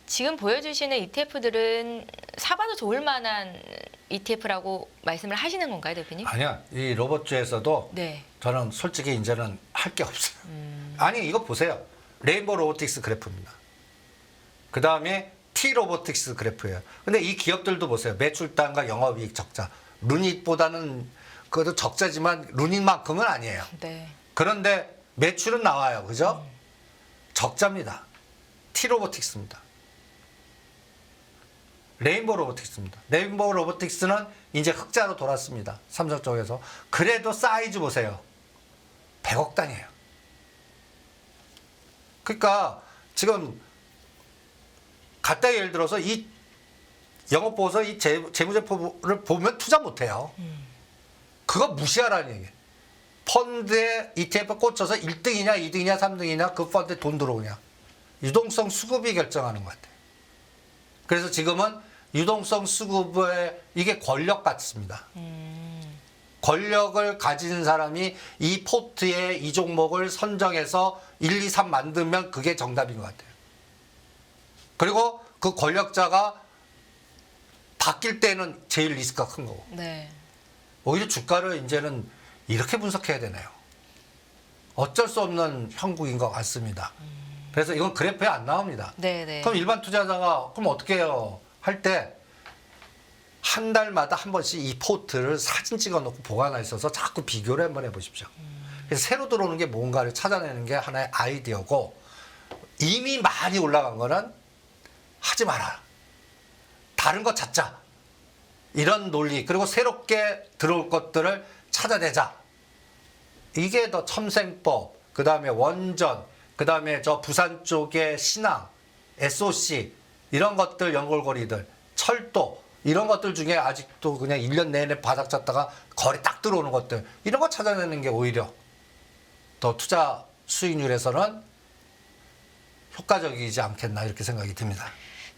지금 보여주시는 ETF들은 사봐도 좋을 만한 ETF라고 말씀을 하시는 건가요, 대표님? 아니야. 이 로봇주에서도 네. 저는 솔직히 이제는 할 게 없어요. 아니 이거 보세요. 레인보우 로보틱스 그래프입니다. 그 다음에 T 로보틱스 그래프예요. 근데 이 기업들도 보세요. 매출단과 영업이익 적자. 루닛보다는 그래도 적자지만 루닛만큼은 아니에요. 네. 그런데 매출은 나와요. 그죠? 적자입니다. T 로보틱스입니다. 레인보우 로보틱스입니다. 레인보우 로보틱스는 이제 흑자로 돌았습니다. 삼성 쪽에서. 그래도 사이즈 보세요. 100억 단위예요. 그러니까 지금 갖다 예를 들어서 이 영업보고서 이 재무제표를 보면 투자 못해요. 그거 무시하라는 얘기예요. 펀드에 ETF 꽂혀서 1등이냐 2등이냐 3등이냐 그 펀드에 돈 들어오냐. 유동성 수급이 결정하는 것 같아요. 그래서 지금은 유동성 수급에 이게 권력 같습니다. 권력을 가진 사람이 이 포트에 이 종목을 선정해서 1, 2, 3 만들면 그게 정답인 것 같아요. 그리고 그 권력자가 바뀔 때는 제일 리스크가 큰 거고. 네. 오히려 주가를 이제는 이렇게 분석해야 되네요. 어쩔 수 없는 형국인 것 같습니다. 그래서 이건 그래프에 안 나옵니다. 네. 그럼 일반 투자자가 그럼 어떻게 해요? 할 때 한 달마다 한 번씩 이 포트를 사진 찍어 놓고 보관해 있어서 자꾸 비교를 한번 해보십시오. 그래서 새로 들어오는 게 뭔가를 찾아내는 게 하나의 아이디어고 이미 많이 올라간 거는 하지 마라. 다른 거 찾자. 이런 논리 그리고 새롭게 들어올 것들을 찾아내자. 이게 더 첨생법, 그 다음에 원전, 그 다음에 저 부산 쪽의 신항, SOC 이런 것들 연골고리들, 철도 이런 것들 중에 아직도 그냥 1년 내내 바닥 쳤다가 거리 딱 들어오는 것들 이런 거 찾아내는 게 오히려 더 투자 수익률에서는 효과적이지 않겠나 이렇게 생각이 듭니다.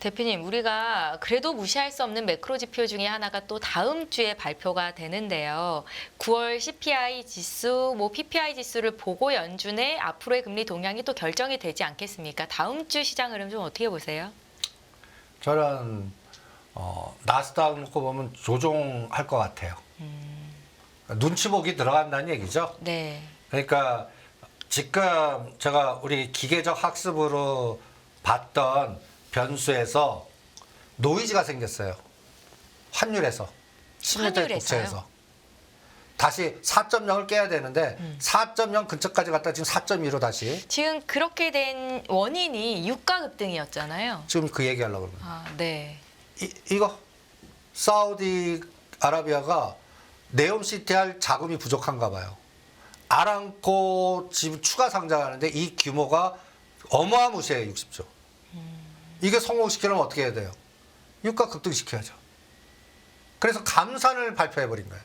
대표님, 우리가 그래도 무시할 수 없는 매크로 지표 중에 하나가 또 다음 주에 발표가 되는데요. 9월 CPI 지수, PPI 지수를 보고 연준의 앞으로의 금리 동향이 또 결정이 되지 않겠습니까? 다음 주 시장 흐름 좀 어떻게 보세요? 저는 나스닥 놓고 보면 조종할 것 같아요. 눈치 보기 들어간다는 얘기죠. 네. 그러니까 지금 제가 우리 기계적 학습으로 봤던 변수에서 노이즈가 생겼어요. 환율에서. 10년짜리 국채에서. 다시 4.0을 깨야 되는데 4.0 근처까지 갔다 지금 4.2로 다시. 지금 그렇게 된 원인이 유가 급등이었잖아요. 지금 그 얘기하려고 그럽니다. 아, 네. 이거 사우디아라비아가 네옴시티 할 자금이 부족한가 봐요. 아람코 지금 추가 상장하는데 이 규모가 어마무시해요. 60조. 이게 성공시키려면 어떻게 해야 돼요? 유가 급등시켜야죠. 그래서 감산을 발표해버린 거예요.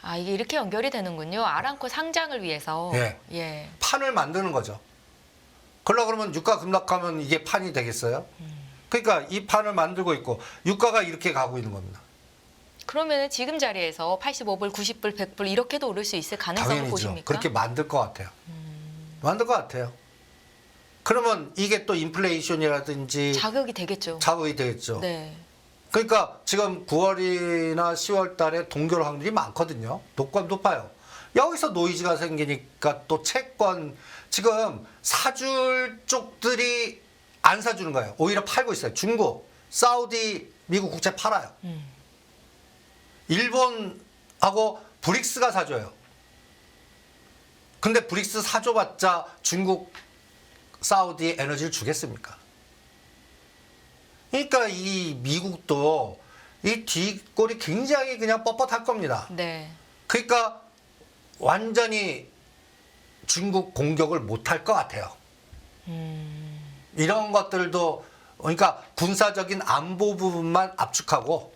아, 이게 이렇게 연결이 되는군요. 아람코 상장을 위해서. 예. 예. 판을 만드는 거죠. 그러면 유가 급락하면 이게 판이 되겠어요? 그러니까 이 판을 만들고 있고 유가가 이렇게 가고 있는 겁니다. 그러면 지금 자리에서 85불, 90불, 100불 이렇게도 오를 수 있을 가능성을 당연히죠. 보십니까? 그렇게 만들 것 같아요. 만들 것 같아요. 그러면 이게 또 인플레이션이라든지 자극이 되겠죠. 자극이 되겠죠. 네. 그러니까 지금 9월이나 10월 달에 동결 확률이 많거든요. 높아요. 여기서 노이즈가 생기니까 또 채권 지금 사줄 쪽들이 안 사주는 거예요. 오히려 팔고 있어요. 중국, 사우디, 미국 국채 팔아요. 일본하고 브릭스가 사줘요. 근데 브릭스 사줘봤자 중국, 사우디 에너지를 주겠습니까? 그러니까 이 미국도 이 뒷골이 굉장히 그냥 뻣뻣할 겁니다. 네. 그러니까 완전히 중국 공격을 못할 것 같아요. 이런 것들도 그러니까 군사적인 안보 부분만 압축하고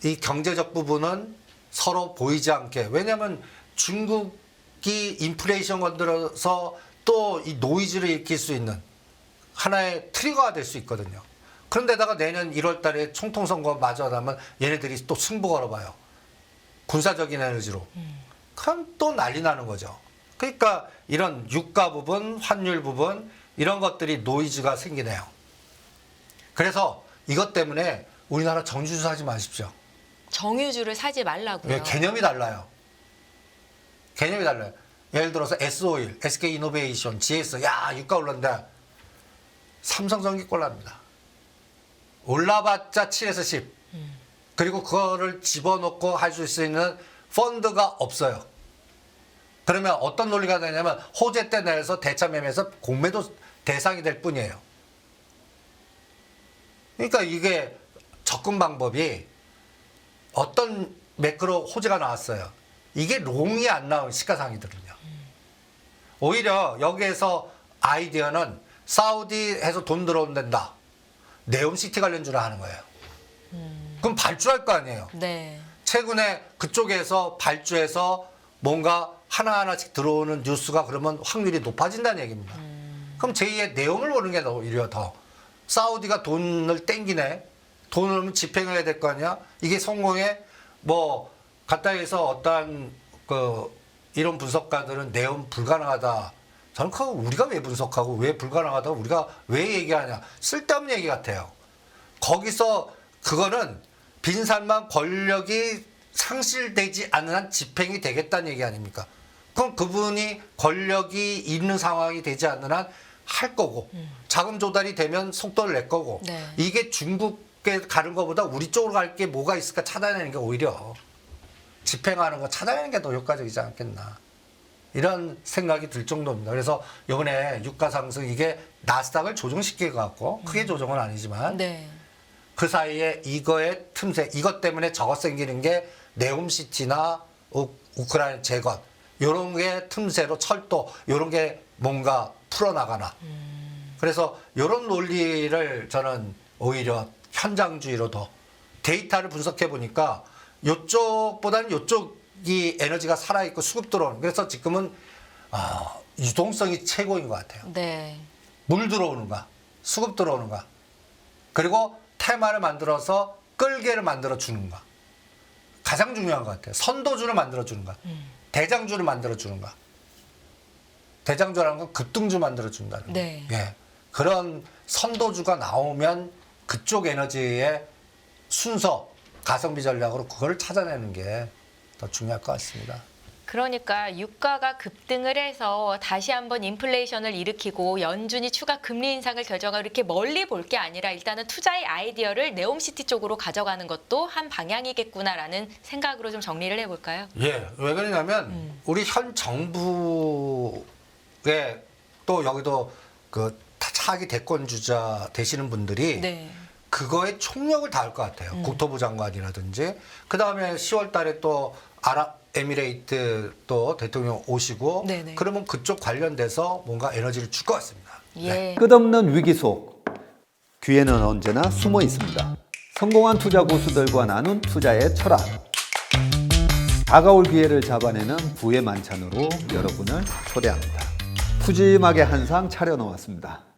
이 경제적 부분은 서로 보이지 않게. 왜냐하면 중국이 인플레이션 건드려서 또 이 노이즈를 일으킬 수 있는 하나의 트리거가 될 수 있거든요. 그런데다가 내년 1월 달에 총통선거 마저 하면 얘네들이 또 승부 걸어봐요. 군사적인 에너지로. 그럼 또 난리 나는 거죠. 그러니까 이런 유가 부분, 환율 부분 이런 것들이 노이즈가 생기네요. 그래서 이것 때문에 우리나라 정유주 사지 마십시오. 정유주를 사지 말라고요. 왜? 개념이 달라요. 개념이 달라요. 예를 들어서 S-오일, SK이노베이션, GS, 야 유가 올랐는데 삼성전기 꼴납니다. 올라봤자 7에서 10. 그리고 그거를 집어넣고 할 수 있는 펀드가 없어요. 그러면 어떤 논리가 되냐면 호재 때 내서 대차 매매에서 공매도 대상이 될 뿐이에요. 그러니까 이게 접근 방법이 어떤 매크로 호재가 나왔어요. 이게 롱이 안 나온 시가상이거든요. 오히려 여기에서 아이디어는 사우디에서 돈 들어온단다. 네옴시티 관련주로 하는 거예요. 그럼 발주할 거 아니에요. 네. 최근에 그쪽에서 발주해서 뭔가 하나하나씩 들어오는 뉴스가 그러면 확률이 높아진다는 얘기입니다. 그럼 제2의 내용을 보는 게 오히려 더 사우디가 돈을 땡기네. 돈을 집행해야 될 거 아니야. 이게 성공에 뭐 갖다 해서 어떠한 그 이런 분석가들은 내용 불가능하다. 저는 그거 우리가 왜 분석하고 왜 불가능하다고 우리가 왜 얘기하냐. 쓸데없는 얘기 같아요. 거기서 그거는 빈살만 권력이 상실되지 않는 한 집행이 되겠다는 얘기 아닙니까? 그럼 그분이 권력이 있는 상황이 되지 않는 한 할 거고 자금 조달이 되면 속도를 낼 거고 네. 이게 중국에 가는 것보다 우리 쪽으로 갈 게 뭐가 있을까 찾아내는 게 오히려 집행하는 거 찾아내는 게 더 효과적이지 않겠나 이런 생각이 들 정도입니다. 그래서 이번에 유가 상승 이게 나스닥을 조정시킬 것 같고 크게 조정은 아니지만 네. 그 사이에 이거의 틈새, 이것 때문에 저것 생기는 게 네옴시티나 우크라이나 재건, 요런 게 틈새로 철도, 요런 게 뭔가 풀어나가나. 그래서 요런 논리를 저는 오히려 현장주의로 더 데이터를 분석해 보니까 요쪽보다는 요쪽이 에너지가 살아있고 수급 들어오는. 그래서 지금은 유동성이 최고인 것 같아요. 네. 물 들어오는가, 수급 들어오는가, 그리고 테마를 만들어서 끌개를 만들어 주는가. 가장 중요한 것 같아요. 선도주를 만들어 주는가. 대장주를 만들어 주는가. 대장주라는 건 급등주 만들어 준다는 네. 거예요. 예. 그런 선도주가 나오면 그쪽 에너지의 순서, 가성비 전략으로 그걸 찾아내는 게 더 중요할 것 같습니다. 그러니까 유가가 급등을 해서 다시 한번 인플레이션을 일으키고 연준이 추가 금리 인상을 결정하고 이렇게 멀리 볼 게 아니라 일단은 투자의 아이디어를 네옴시티 쪽으로 가져가는 것도 한 방향이겠구나라는 생각으로 좀 정리를 해볼까요? 예, 왜 그러냐면 우리 현 정부에 또 여기도 그 차기 대권 주자 되시는 분들이 네. 그거에 총력을 다할 것 같아요. 국토부 장관이라든지 그 다음에 10월달에 또 아랍에미레이트 또 대통령 오시고 네네. 그러면 그쪽 관련돼서 뭔가 에너지를 줄 것 같습니다. 예. 끝없는 위기 속 기회는 언제나 숨어 있습니다. 성공한 투자 고수들과 나눈 투자의 철학. 다가올 기회를 잡아내는 부의 만찬으로 여러분을 초대합니다. 푸짐하게 한 상 차려놓았습니다.